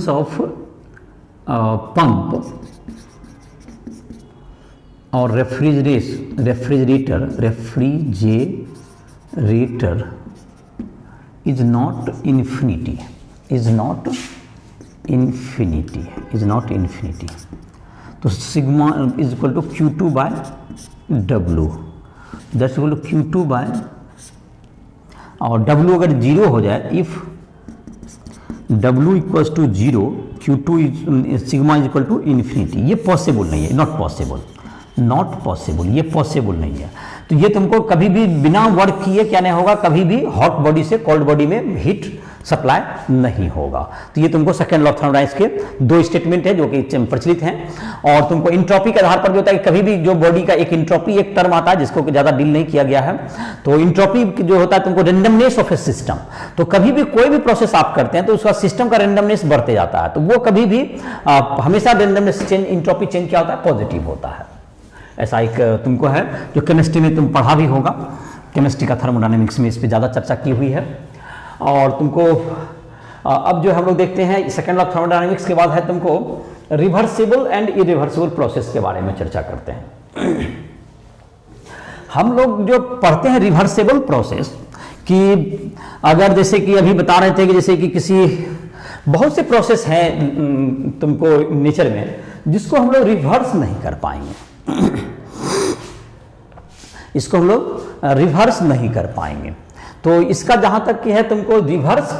of pump or refrigerator is not infinity. तो sigma is equal to Q2 by W, that's equal to Q2 by, और W अगर 0 हो जाए, if W equals to 0, Q2 sigma is equal to infinity, ये पॉसिबल नहीं है, नॉट पॉसिबल। नॉट पॉसिबल, ये पॉसिबल नहीं है। तो ये तुमको कभी भी बिना वर्क किए क्या नहीं होगा, कभी भी हॉट बॉडी से कोल्ड बॉडी में हीट सप्लाई नहीं होगा। तो ये तुमको सेकेंड लॉ ऑफ थर्मोडायनेमिक्स के दो स्टेटमेंट है जो कि प्रचलित हैं। और तुमको इंट्रोपी के आधार पर जो होता है कि कभी भी जो बॉडी का एक इंट्रोपी एक टर्म आता है जिसको ज़्यादा डील नहीं किया गया है, तो इंट्रोपी जो होता है तुमको रेंडमनेस ऑफ ए सिस्टम, तो कभी भी कोई भी प्रोसेस आप करते हैं तो उसका सिस्टम का रेंडमनेस बढ़ते जाता है, तो वो कभी भी हमेशा रेंडमनेस चेंज, इंट्रोपी चेंज क्या होता है, पॉजिटिव होता है। ऐसा एक तुमको है जो केमिस्ट्री में तुम पढ़ा भी होगा, केमिस्ट्री का थर्मोडायनेमिक्स में इस पर ज़्यादा चर्चा की हुई है। और तुमको अब जो हम लोग देखते हैं सेकेंड लॉ ऑफ थर्मोडायनेमिक्स के बाद है तुमको रिवर्सिबल एंड इरिवर्सिबल प्रोसेस के बारे में चर्चा करते हैं। हम लोग जो पढ़ते हैं रिवर्सिबल प्रोसेस कि अगर जैसे कि अभी बता रहे थे कि जैसे कि किसी बहुत से प्रोसेस हैं तुमको नेचर में जिसको हम लोग रिवर्स नहीं कर पाएंगे, इसको हम लोग रिवर्स नहीं कर पाएंगे। तो इसका जहां तक कि है तुमको रिवर्स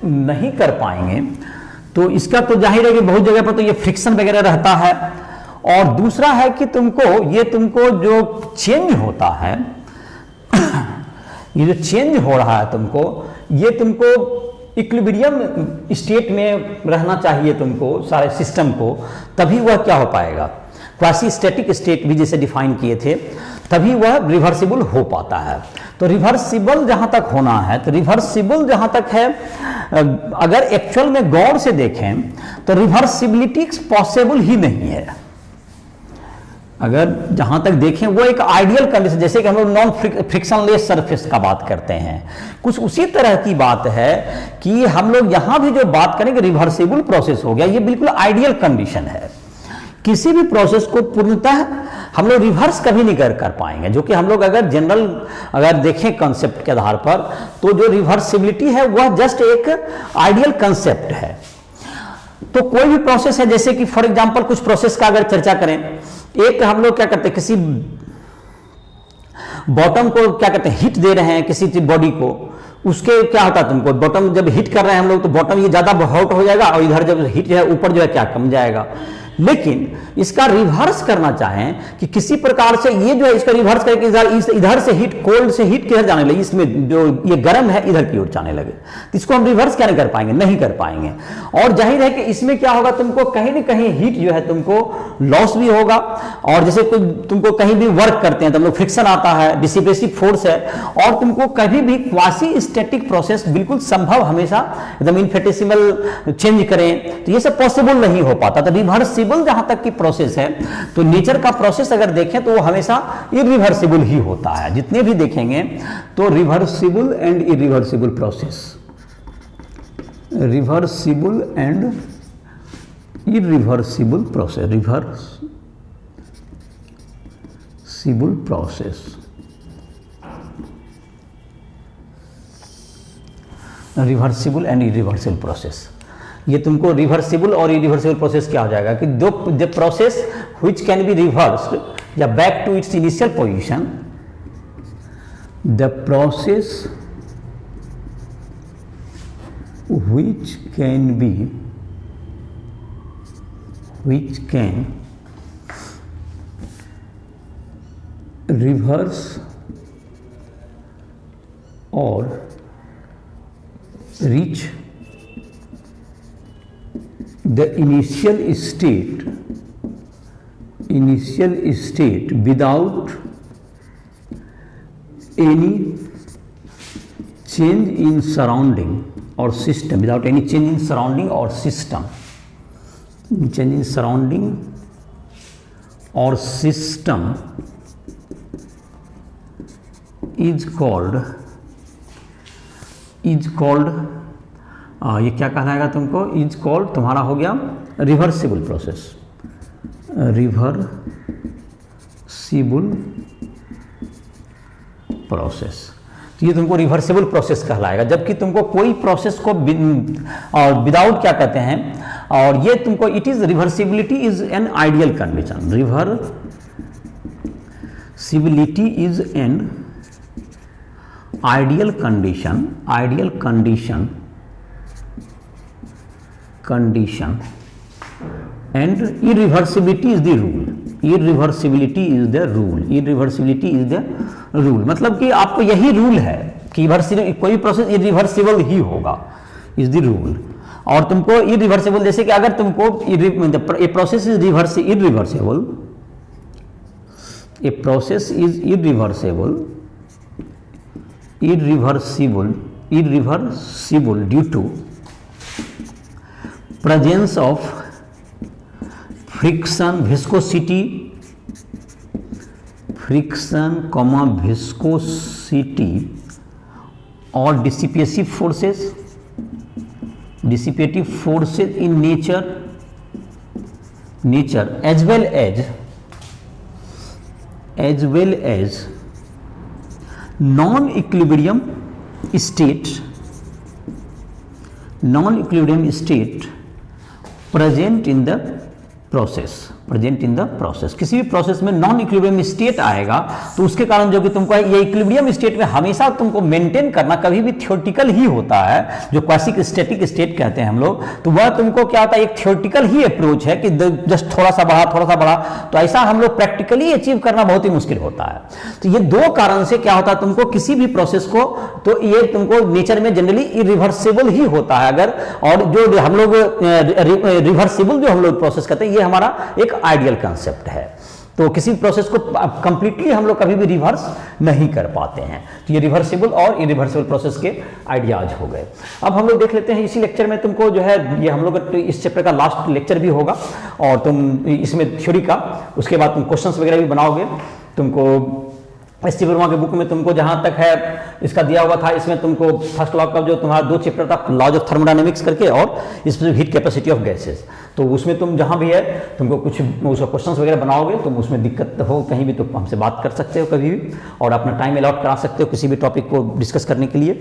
नहीं कर पाएंगे, तो इसका तो जाहिर है कि बहुत जगह पर तो ये फ्रिक्शन वगैरह रहता है। और दूसरा है कि तुमको जो चेंज होता है ये जो चेंज हो रहा है तुमको इक्विलिब्रियम स्टेट में रहना चाहिए तुमको सारे सिस्टम को, तभी वह क्या हो पाएगा, क्वासी स्टैटिक स्टेट भी जैसे डिफाइन किए थे, तभी वह रिवर्सिबल हो पाता है। तो रिवर्सिबल जहां तक होना है, तो रिवर्सिबल जहां तक है, अगर एक्चुअल में गौर से देखें तो रिवर्सिबिलिटी पॉसिबल ही नहीं है। अगर जहां तक देखें वो एक आइडियल कंडीशन, जैसे कि हम लोग नॉन फ्रिक्शनलेस सरफेस का बात करते हैं, कुछ उसी तरह की बात है कि हम लोग यहां भी जो बात करेंगे रिवर्सिबल प्रोसेस हो गया, ये बिल्कुल आइडियल कंडीशन है। किसी भी प्रोसेस को पूर्णतः हम लोग रिवर्स कभी नहीं कर पाएंगे, जो कि हम लोग अगर जनरल अगर देखें कंसेप्ट के आधार पर, तो जो रिवर्सिबिलिटी है वह जस्ट एक आइडियल कंसेप्ट है। तो कोई भी प्रोसेस है, जैसे कि फॉर एग्जांपल कुछ प्रोसेस का अगर चर्चा करें, एक हम लोग क्या करते हैं, किसी बॉटम को क्या करते हैं, हिट दे रहे हैं किसी बॉडी को, उसके क्या होता है तुमको, बॉटम जब हिट कर रहे हैं हम लोग तो बॉटम ये ज्यादा हॉट हो जाएगा और इधर जब हिट जो है ऊपर जो है क्या कम जाएगा। लेकिन इसका रिवर्स करना चाहें कि किसी प्रकार से ये जो है इसका रिवर्स करके इधर से हीट, कोल्ड से हीट किधर जाने लगे, इसमें जो ये गर्म है इधर की ओर जाने लगे, तो इसको हम रिवर्स क्या नहीं कर पाएंगे, नहीं कर पाएंगे। और जाहिर है कि इसमें क्या होगा, तुमको कहीं ना कहीं हीट जो है तुमको लॉस भी होगा। और जैसे तुमको कहीं भी वर्क करते हैं तो हम लोग फ्रिक्शन आता है, डिसिपेसिव फोर्स है, और तुमको कभी भी क्वासी स्टैटिक प्रोसेस बिल्कुल संभव हमेशा एकदम इनफिनिटेसिमल चेंज करें, तो ये सब पॉसिबल नहीं हो पाता। तो रिवर्सिबल जहां तक की प्रोसेस है, तो नेचर का प्रोसेस अगर देखें तो वो हमेशा इरिवर्सिबल ही होता है। जितने भी देखेंगे तो reversible and irreversible process, reversible and irreversible process, reversible process, reversible and irreversible process. ये तुमको रिवर्सिबल और इरिवर्सिबल प्रोसेस क्या हो जाएगा कि the process which can be reversed या back to its initial position, the process which can reverse और reach the initial state without any change in surrounding or system, without any change in surrounding or system, change in surrounding or system is called ये क्या कहलाएगा तुमको, इज कॉल्ड तुम्हारा हो गया रिवर्सिबल प्रोसेस, रिवर्सिबल प्रोसेस। तो ये तुमको रिवर्सिबल प्रोसेस कहलाएगा। जबकि तुमको कोई प्रोसेस को और विदाउट क्या कहते हैं, और ये तुमको it is reversibility is an ideal condition, reversibility is an ideal condition and irreversibility is the rule। Irreversibility is the rule, irreversibility is the rule, मतलब कि आपको यही रूल है कि कोई प्रोसेस इरिवर्सिबल ही होगा, इज द रूल। और तुमको इरिवर्सिबल, जैसे कि अगर तुमको a process is irreversible, a process is irreversible due to presence of friction, viscosity or dissipative forces in nature as well as non-equilibrium state present in the process, किसी भी प्रोसेस में नॉन इक्विलिब्रियम स्टेट आएगा तो उसके कारण जो कि तुमको ये इक्विलिब्रियम स्टेट में हमेशा तुमको मेंटेन करना कभी भी थ्योरेटिकल ही होता है, जो क्लासिक स्टैटिक स्टेट कहते हैं हम लोग, तो वह तुमको क्या होता है, एक थ्योरेटिकल ही अप्रोच है कि जस्ट थोड़ा सा बढ़ा, तो ऐसा हम लोग प्रैक्टिकली अचीव करना बहुत ही मुश्किल होता है। तो ये दो कारण से क्या होता है, तुमको किसी भी प्रोसेस को, तो ये तुमको नेचर में जनरली इरिवर्सिबल ही होता है अगर, और जो हम लोग रिवर्सिबल जो हम लोग प्रोसेस करते हैं, ये हमारा एक आइडियल कंसेप्ट है। तो किसी प्रोसेस को कंप्लीटली हम लोग कभी भी रिवर्स नहीं कर पाते हैं, तो ये रिवर्सिबल और इरिवर्सिबल प्रोसेस के आइडियाज हो गए। अब हम लोग देख लेते हैं इसी लेक्चर में तुमको जो है, ये हम लोग इस चैप्टर का लास्ट लेक्चर भी होगा, और तुम इसमें थ्योरी का, उसके बाद तुम क्वेश्चंस वगैरह भी बनाओगे। तुमको एस टी वर्मा के बुक में तुमको जहां तक है इसका दिया हुआ था, इसमें तुमको फर्स्ट लॉ का जो तुम्हारा 2 चैप्टर था, लॉज ऑफ थर्मोडायनेमिक्स करके, और इसमें हीट कैपेसिटी ऑफ गैसेस, तो उसमें तुम जहां भी है तुमको कुछ उसका क्वेश्चंस वगैरह बनाओगे, तुम उसमें दिक्कत हो कहीं भी तो हमसे बात कर सकते हो कभी भी, और अपना टाइम अलॉट करा सकते हो किसी भी टॉपिक को डिस्कस करने के लिए।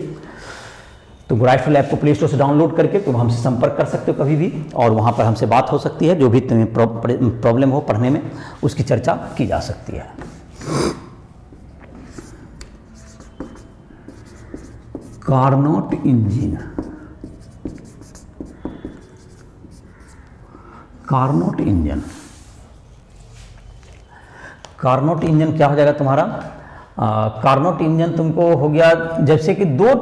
तुम राइटफुल ऐप को प्ले स्टोर से डाउनलोड करके तुम हमसे संपर्क कर सकते हो कभी भी, और वहाँ पर हमसे बात हो सकती है, जो भी तुम्हें प्रॉब्लम हो पढ़ने में उसकी चर्चा की जा सकती है। कार्नोट इंजन, कार्नोट इंजन क्या हो जाएगा तुम्हारा? कार्नोट इंजन तुमको हो गया, जैसे कि 2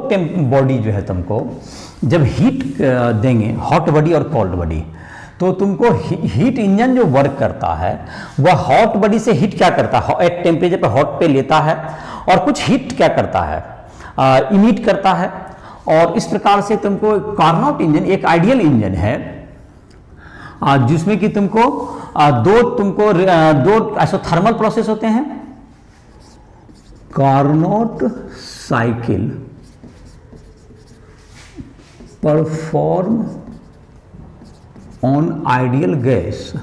बॉडी जो है तुमको जब हीट देंगे, हॉट बॉडी और कोल्ड बॉडी, तो तुमको हीट इंजन जो वर्क करता है वह हॉट बॉडी से हीट क्या करता है, एक टेम्परेचर पर हॉट पे लेता है, और कुछ हीट क्या करता है, इमिट करता है। और इस प्रकार से तुमको कार्नोट इंजन एक आइडियल इंजन है, जिसमें कि तुमको दो आइसोथर्मल प्रोसेस होते हैं। Carnot cycle perform on ideal gas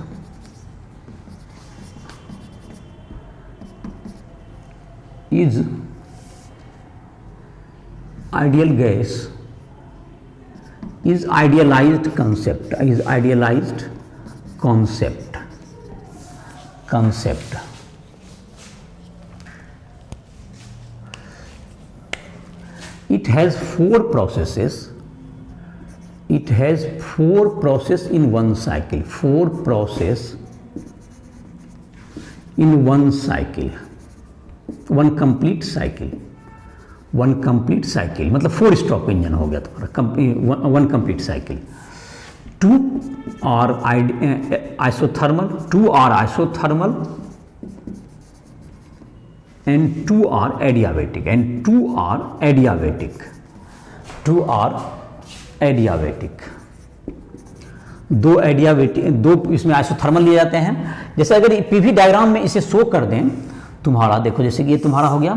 is ideal gas is idealized concept, it has 4 processes, in one cycle, 4 process in one cycle, one complete cycle, मतलब 4 स्ट्रोक इंजन हो गया तुम्हारा, 1 complete cycle. 2 are isothermal and 2 are adiabatic, दो इसमें आइसोथर्मल लिए जाते हैं। जैसे अगर पीवी डायग्राम में इसे शो कर दें तुम्हारा, देखो जैसे कि ये तुम्हारा हो गया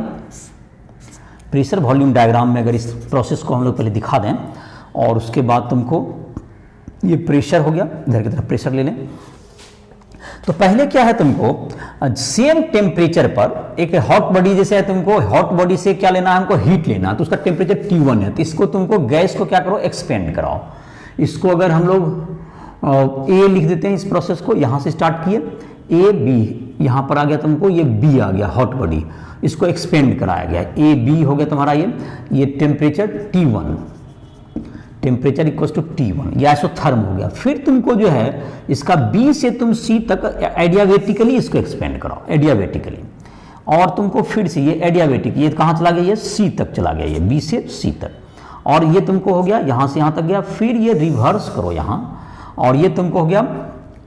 प्रेशर वॉल्यूम डायग्राम में, अगर इस प्रोसेस को हम लोग पहले दिखा दें, और उसके बाद तुमको ये प्रेशर हो गया, इधर की तरफ प्रेशर ले लें। तो पहले क्या है, तुमको सेम टेम्परेचर पर एक हॉट बॉडी, जैसे है तुमको हॉट बॉडी से क्या लेना है, हमको हीट लेना, तो उसका टेम्परेचर T1 है, तो इसको तुमको गैस को क्या करो, एक्सपेंड कराओ। इसको अगर हम लोग ए लिख देते हैं, इस प्रोसेस को यहाँ से स्टार्ट किए, ए बी यहाँ पर आ गया, तुमको ये बी आ गया हॉट बॉडी, इसको एक्सपेंड कराया गया, ए बी हो गया तुम्हारा ये temperature T1 temperature equal to T1, ये आइसोथर्म हो गया। फिर तुमको जो है इसका B से तुम C तक एडियाबेटिकली इसको एक्सपेंड कराओ, एडियाबेटिकली, और तुमको फिर से ये एडियाबेटिक, ये कहाँ चला गया, ये C तक चला गया, ये B से C तक, और ये तुमको हो गया यहाँ से यहाँ तक गया। फिर ये रिवर्स करो यहाँ, और ये तुमको हो गया,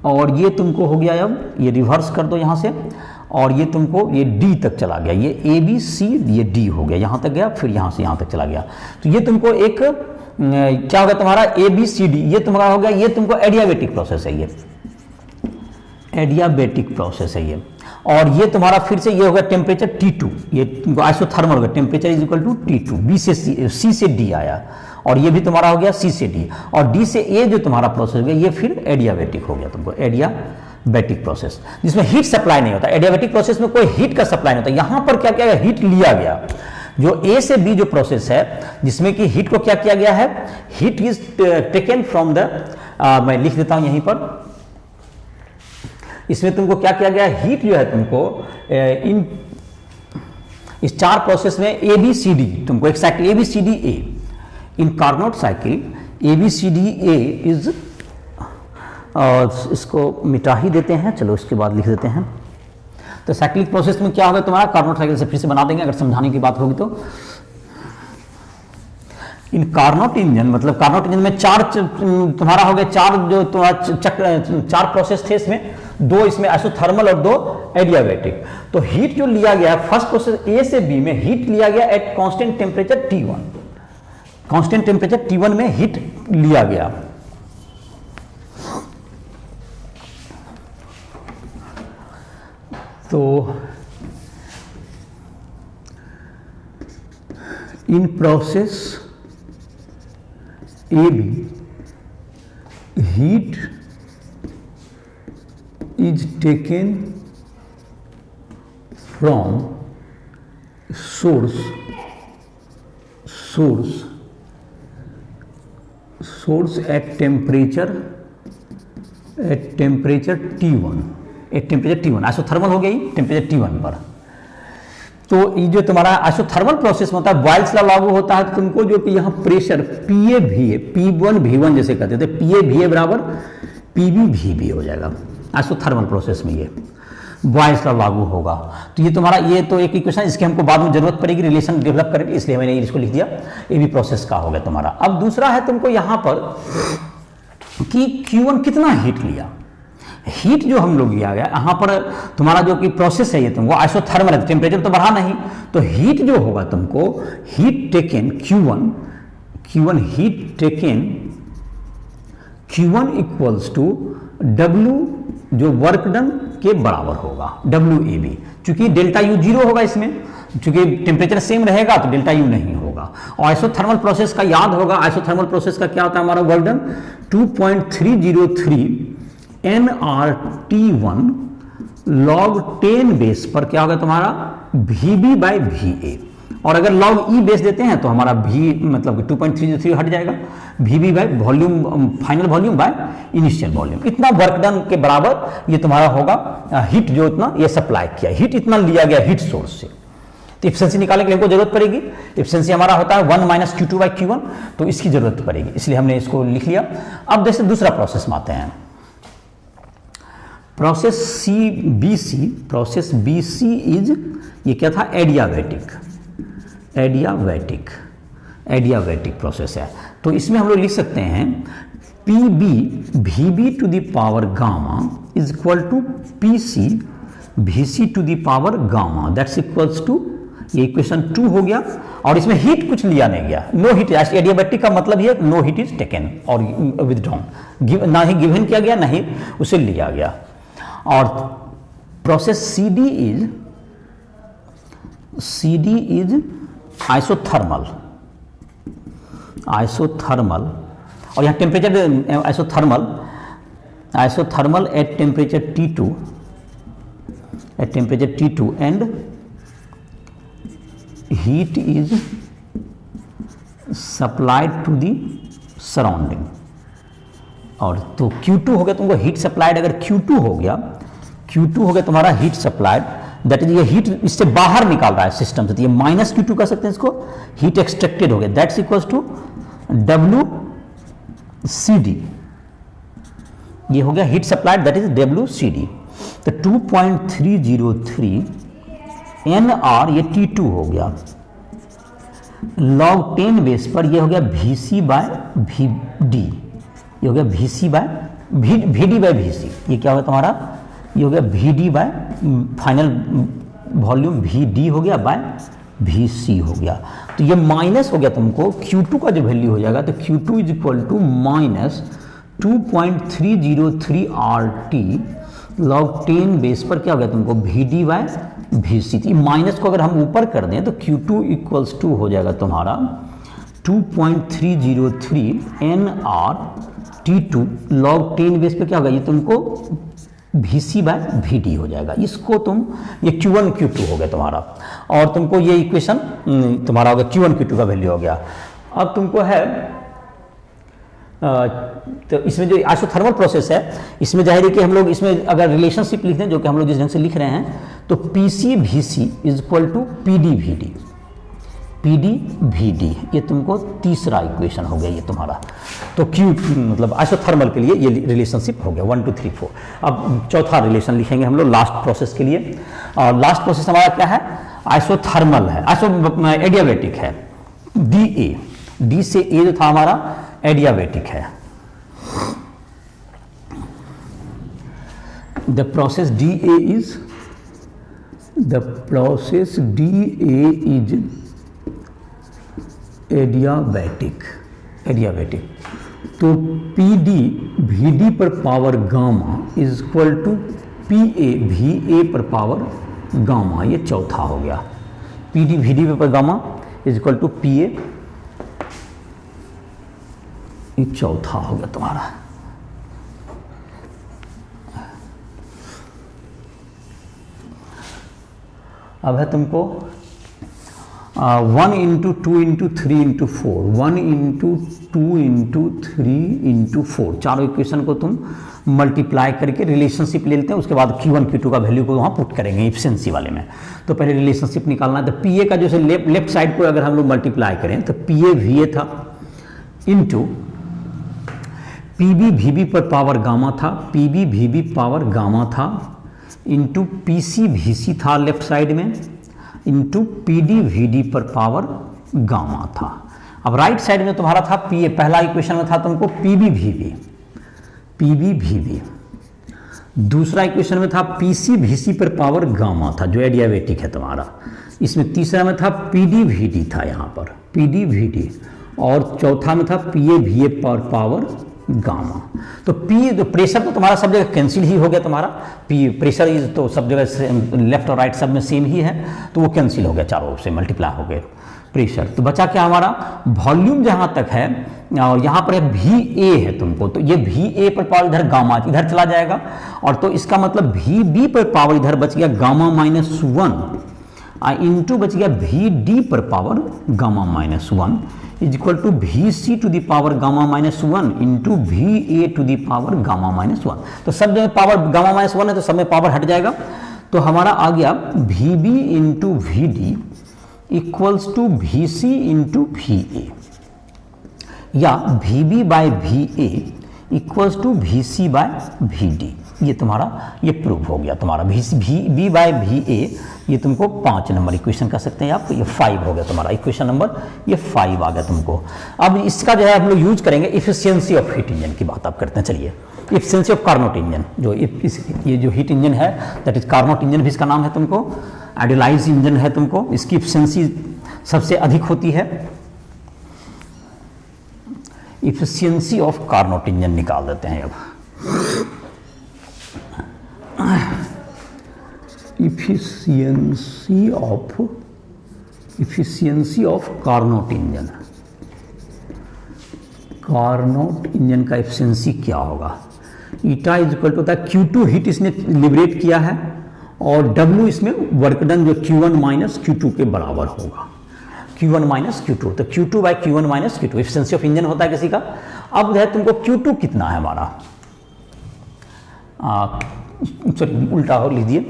और ये तुमको हो गया, अब ये रिवर्स कर दो यहाँ से, और ये तुमको ये D तक चला गया, ये ABC, ये D हो गया, यहाँ तक गया, फिर यहाँ से यहाँ तक चला गया। तो ये तुमको एक क्या हो गया तुम्हारा ABCD, ये तुम्हारा हो गया, ये तुमको एडियाबेटिक प्रोसेस है, ये एडियाबेटिक प्रोसेस है ये। और ये तुम्हारा फिर से ये हो गया टेम्परेचर T2, ये तुमको आइसोथर्मल हो गया, temperature is equal to T2, B से C से D आया, और ये भी तुम्हारा हो गया C से D, और D से A जो तुम्हारा प्रोसेस हो गया, ये फिर एडियाबेटिक हो गया तुमको, एडियाबेटिक प्रोसेस, जिसमें हीट सप्लाई नहीं होता। एडियाबेटिक प्रोसेस में कोई हीट का सप्लाई नहीं होता। यहाँ पर क्या क्या हीट लिया गया, जो A से B जो प्रोसेस है, जिसमें कि हीट को क्या किया गया है, heat is taken from the, मैं लिख देता हूं यहीं पर, इसमें तुमको क्या किया गया, हीट जो है तुमको इन इस 4 प्रोसेस में ABCD, तुमको एक cycle ABCDA, in Carnot cycle ABCDA is, इसको मिटा ही देते हैं, चलो इसके बाद लिख देते हैं। तो साइक्लिक प्रोसेस में क्या होगा तुम्हारा, कार्नोट साइकिल से फिर से बना देंगे अगर समझाने की बात होगी तो। इन कार्नोट इंजन, मतलब कार्नोट इंजन में 4 तुम्हारा हो गया, 4 जो तुम्हारा चक्र, 4 प्रोसेस थे इसमें, 2 इसमें आइसोथर्मल और 2 एडियाबेटिक। तो हीट जो लिया गया फर्स्ट प्रोसेस A से B में, हीट लिया गया at constant temperature T1, constant temperature T1 में हीट लिया गया। तो in process AB heat is taken from source at temperature T1, एक टेम्परेचर T1 आइसोथर्मल हो गई टेम्परेचर T1 पर। तो ये जो तुम्हारा आइसोथर्मल प्रोसेस में होता है, बॉयल्स लॉ लागू होता है, तुमको जो कि यहाँ pressure PA VA, P1 V1 जैसे कहते थे, PA VA बराबर PB VB हो जाएगा आइसोथर्मल प्रोसेस में, ये बॉयल्स लॉ लागू होगा। तो ये तुम्हारा, ये तो एक इक्वेशन, इसकी हमको बाद में जरूरत पड़ेगी, रिलेशन डेवलप करेंगे, इसलिए मैंने इसको लिख दिया, ये भी प्रोसेस का हो गया तुम्हारा। अब दूसरा है तुमको यहाँ पर कि Q1 कितना हीट लिया, हीट जो हम लोग लिया गया यहाँ पर तुम्हारा जो कि प्रोसेस है, ये तुमको आइसोथर्मल है, टेम्परेचर तो बढ़ा नहीं, तो हीट जो होगा तुमको, heat taken Q1 heat taken Q1 equals to W जो वर्क डन के बराबर होगा, WAB, चूंकि डेल्टा U 0 होगा इसमें, चूंकि टेम्परेचर सेम रहेगा तो डेल्टा U नहीं होगा। और आइसोथर्मल प्रोसेस का याद होगा, आइसोथर्मल प्रोसेस का क्या होता है हमारा work done 2.303 nRT1 log 10 base पर क्या होगा तुम्हारा VB बाई VA, और अगर log E बेस देते हैं तो हमारा V मतलब 2.303 हट जाएगा, VB by volume, final volume by initial volume, इतना वर्क डन के बराबर ये तुम्हारा होगा हीट जो इतना ये सप्लाई किया, हीट इतना लिया गया हीट सोर्स से। तो इफिशिएंसी निकालने के लिए हमको जरूरत पड़ेगी, इफिशिएंसी हमारा होता है 1 माइनस Q2 बाई Q1, तो इसकी जरूरत पड़ेगी, इसलिए हमने इसको लिख लिया। अब जैसे दूसरा प्रोसेस में आते हैं, प्रोसेस BC इज, ये क्या था, एडियाबेटिक प्रोसेस है। तो इसमें हम लोग लिख सकते हैं PB VB to the power gamma is equal to PC VC to the power gamma, that's equals to, ये इक्वेशन 2 हो गया। और इसमें हीट कुछ लिया नहीं गया, नो हीट, एडियाबेटिक का मतलब ये नो हीट इज टेकन और विथड्रॉन, ना ही गिवन किया गया ना ही उसे लिया गया। और प्रोसेस CD इज आइसोथर्मल, और यहाँ temperature isothermal at temperature T2 and heat is supplied to the surrounding. और तो Q2 हो गया तुमको हीट सप्लाइड, अगर Q2 हो गया तुम्हारा हीट सप्लाइड, दैट इज ये हीट इससे बाहर निकाल रहा है सिस्टम से, ये माइनस Q2 कर सकते हैं इसको, हीट एक्सट्रैक्टेड हो गया, that's equals to W CD, ये हो गया heat supplied, that is WCD। तो 2.303 NR, ये T2 हो गया, log 10 बेस पर ये हो गया VC बाय VD, ये हो गया VC by VD by VC, ये क्या होगा तुम्हारा, ये हो गया VD by final volume VD हो गया बाय VC हो गया। तो ये माइनस हो गया तुमको Q2 का जो वैल्यू हो जाएगा, तो Q2 is equal to minus 2.303 RT log 10 base पर क्या हो गया तुमको VD बाय VC। तो माइनस को अगर हम ऊपर कर दें तो Q2 इक्वल्स टू हो जाएगा तुम्हारा 2.303 NR T2 log 10 बेस पे क्या होगा, ये तुमको VC बाय VD हो जाएगा। इसको तुम ये Q1 Q2 हो गया तुम्हारा, और तुमको ये इक्वेशन तुम्हारा होगा Q1 Q2 का वैल्यू हो गया। अब तुमको है तो इसमें जो आइसोथर्मल प्रोसेस है, इसमें जाहिर है कि हम लोग इसमें अगर रिलेशनशिप लिख दें, जो कि हम लोग जिस ढंग से लिख रहे हैं, तो PC VC is equal to PD VD, PD VD, ये तुमको तीसरा इक्वेशन हो गया ये तुम्हारा। तो Q मतलब आइसोथर्मल के लिए ये रिलेशनशिप हो गया 1 2 3 4। अब चौथा रिलेशन लिखेंगे हम लोग लास्ट प्रोसेस के लिए, और लास्ट प्रोसेस हमारा क्या है, आइसोथर्मल है, एडियाबैटिक है, DA, D से A जो था हमारा एडियाबैटिक है। The process DA is adiabatic, तो PD VD पर power gamma is equal to PA VA पर पावर गामा, ये चौथा हो गया। PD VD पर gamma is equal to PA, ये चौथा हो गया तुम्हारा। अब है तुमको 1 into 2 into 3 into 4, 1 into 2 into 3 into 4, चारों इक्वेशन को तुम मल्टीप्लाई करके रिलेशनशिप ले लेते हैं। उसके बाद Q1 Q2 का वैल्यू को वहाँ पुट करेंगे इफिशिएंसी वाले में। तो पहले रिलेशनशिप निकालना है, तो PA का जो लेफ्ट साइड को अगर हम लोग मल्टीप्लाई करें तो PA VA था इंटू PB VB पर पावर गामा था, PB VB पावर गामा था, इंटू PC VC था लेफ्ट साइड में, इंटू PD VD पर पावर गामा था। अब राइट साइड में तुम्हारा था PA, पहला इक्वेशन में था तुमको PB VB, दूसरा इक्वेशन में था PC VC पर पावर गामा था जो एडियाबैटिक है तुम्हारा। इसमें तीसरा में था PD VD था यहाँ पर PD VD, और चौथा में था PA VA पर पावर गामा। तो P जो प्रेशर तो तुम्हारा सब जगह कैंसिल ही हो गया तुम्हारा, प्रेशर इज तो सब जगह लेफ्ट और राइट सब में सेम ही है, तो वो कैंसिल हो गया, चारों से मल्टीप्लाई हो गए प्रेशर। तो बचा क्या हमारा वॉल्यूम जहाँ तक है, और यहाँ पर VA है तुमको, तो ये VA पर पावर इधर गामा इधर चला जाएगा, और तो इसका मतलब VB पर पावर इधर बच गया गामा -1 इंटू बच गया VD पर power gamma -1 is equal to VC to the power gamma -1 into VA to the power gamma -1। तो सब जगह पावर गामा -1 है तो सब में पावर हट जाएगा, तो हमारा आ गया VB into VD equals to VC into VA, या VB by VA equals to VC by VD। ये तुम्हारा ये प्रूव हो गया तुम्हारा VB बाय VA, ये तुमको 5 नंबर इक्वेशन कह सकते हैं आप, ये 5 हो गया तुम्हारा इक्वेशन नंबर, ये 5 आ गया तुमको। अब इसका जो है हम लोग यूज करेंगे इफिशियंसी ऑफ हीट इंजन की बात आप करते हैं। चलिए इफिशियंसी ऑफ कार्नोट इंजन, जो ये जो हीट इंजन है दैट इज कार्नोट इंजन भी इसका नाम है तुमको, आइडियलाइज इंजन है तुमको, इसकी इफिशियंसी सबसे अधिक होती है। इफिशियंसी ऑफ कार्नोट इंजन निकाल देते हैं अब। Efficiency of Carnot engine, Carnot engine का इफिशियंसी क्या होगा, ईटा इज इक्वल टू होता है Q2 हीट इसने लिबरेट किया है, और W इसमें वर्क डन जो Q1 माइनस Q2 के बराबर होगा, Q1 माइनस Q2, तो Q2 by Q1 minus Q2 efficiency of engine होता है किसी का। अब जो है तुमको Q2 कितना है हमारा, सॉरी उल्टा हो लीजिए,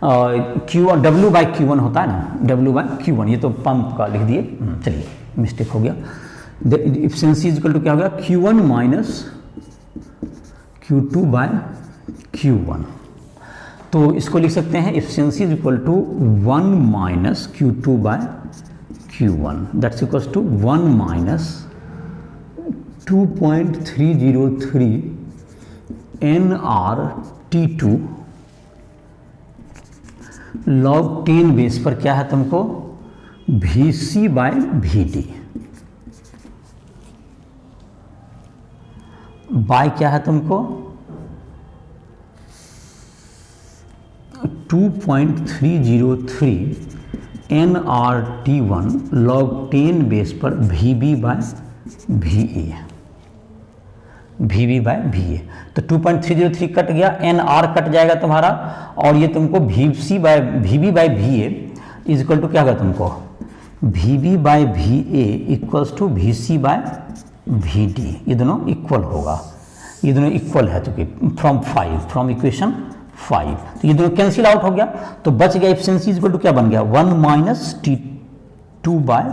W बाई Q1 होता है ना, W बाई Q1, ये तो पंप का लिख दिए, चलिए मिस्टेक हो गया, एफिशिएंसी इज इक्वल टू क्या हो गया, Q1 minus Q2 by Q1। तो इसको लिख सकते हैं efficiency is equal to 1 minus Q2 by Q1, that's equals to 1 minus 2.303 nRT2 log 10 base पर क्या है तुमको, VC बाय VD बाय क्या है तुमको 2.303 nRT1 log 10 बेस पर VB by VB by VA। तो 2.303 कट गया, NR कट जाएगा तुम्हारा, और ये तुमको VB by VA is equal to क्या होगा तुमको, VB by VA equals to VC by VD। ये दोनों इक्वल होगा, ये दोनों इक्वल है चूंकि फ्रॉम इक्वेशन 5। तो ये दोनों कैंसिल आउट हो गया, तो बच गया एफिशिएंसी इज इक्वल टू क्या बन गया, 1 minus T2 bye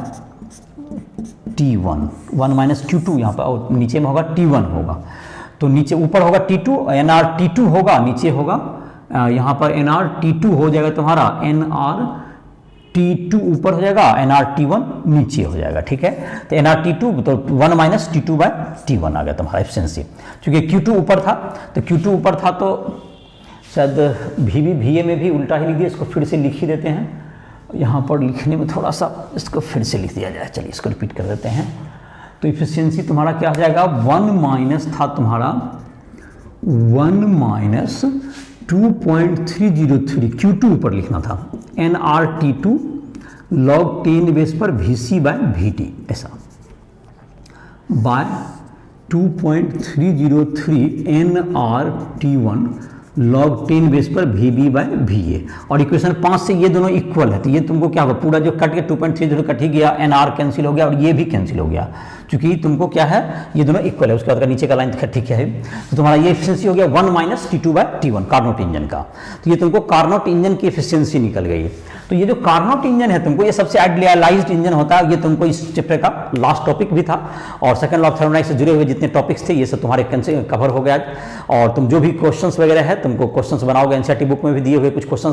T1, 1 minus Q2 यहाँ पर, और नीचे में होगा T1 होगा, तो नीचे ऊपर होगा T2, nRT2 होगा, नीचे होगा यहाँ पर nRT2 हो जाएगा तुम्हारा, nRT2 ऊपर हो जाएगा, nRT1 नीचे हो जाएगा, ठीक है। तो nRT2 तो 1 माइनस T2 बाय T1 आ गया तुम्हारा एफिशिएंसी। क्योंकि Q2 ऊपर था, तो Q2 ऊपर था तो शायद VB VA में भी उल्टा ही लिख दिया, इसको फिर से लिख ही देते हैं, यहाँ पर लिखने में थोड़ा सा इसको फिर से लिख दिया जाए, चलिए इसको रिपीट कर देते हैं। तो एफिशिएंसी तुम्हारा क्या आ जाएगा, 1 माइनस था तुम्हारा 1 माइनस 2.303 Q2 ऊपर लिखना था, nRT2 log 10 बेस पर VC बाय VD ऐसा, बाय 2.303 nRT1 log 10 बेस पर VB बाय VA, और इक्वेशन 5 से ये दोनों इक्वल है, तो ये तुमको क्या होगा, पूरा जो कट के 2.30 कट ही गया, NR कैंसिल हो गया और ये भी कैंसिल हो गया, क्योंकि तुमको क्या है, ये दोनों इक्वल है। उसके बाद नीचे का लाइन ठीक है, तो तुम्हारा ये एफिशिएंसी हो गया 1 minus T2 bye T1 Carnot engine का। तो ये तुमको कार्नोट इंजन की एफिशिएंसी निकल गई। तो ये जो कार्नोट इंजन है तुमको, ये सबसे आइडियलाइज्ड इंजन होता है, ये तुमको इस चैप्टर का लास्ट टॉपिक भी था, और सेकंड लॉ ऑफ थर्मोडायनामिक्स से जुड़े हुए जितने टॉपिक्स थे ये सब तुम्हारे कवर हो गया। और तुम जो भी क्वेश्चंस वगैरह है तुमको क्वेश्चंस बनाओगे, एनसीईआरटी बुक में भी दिए हुए कुछ क्वेश्चन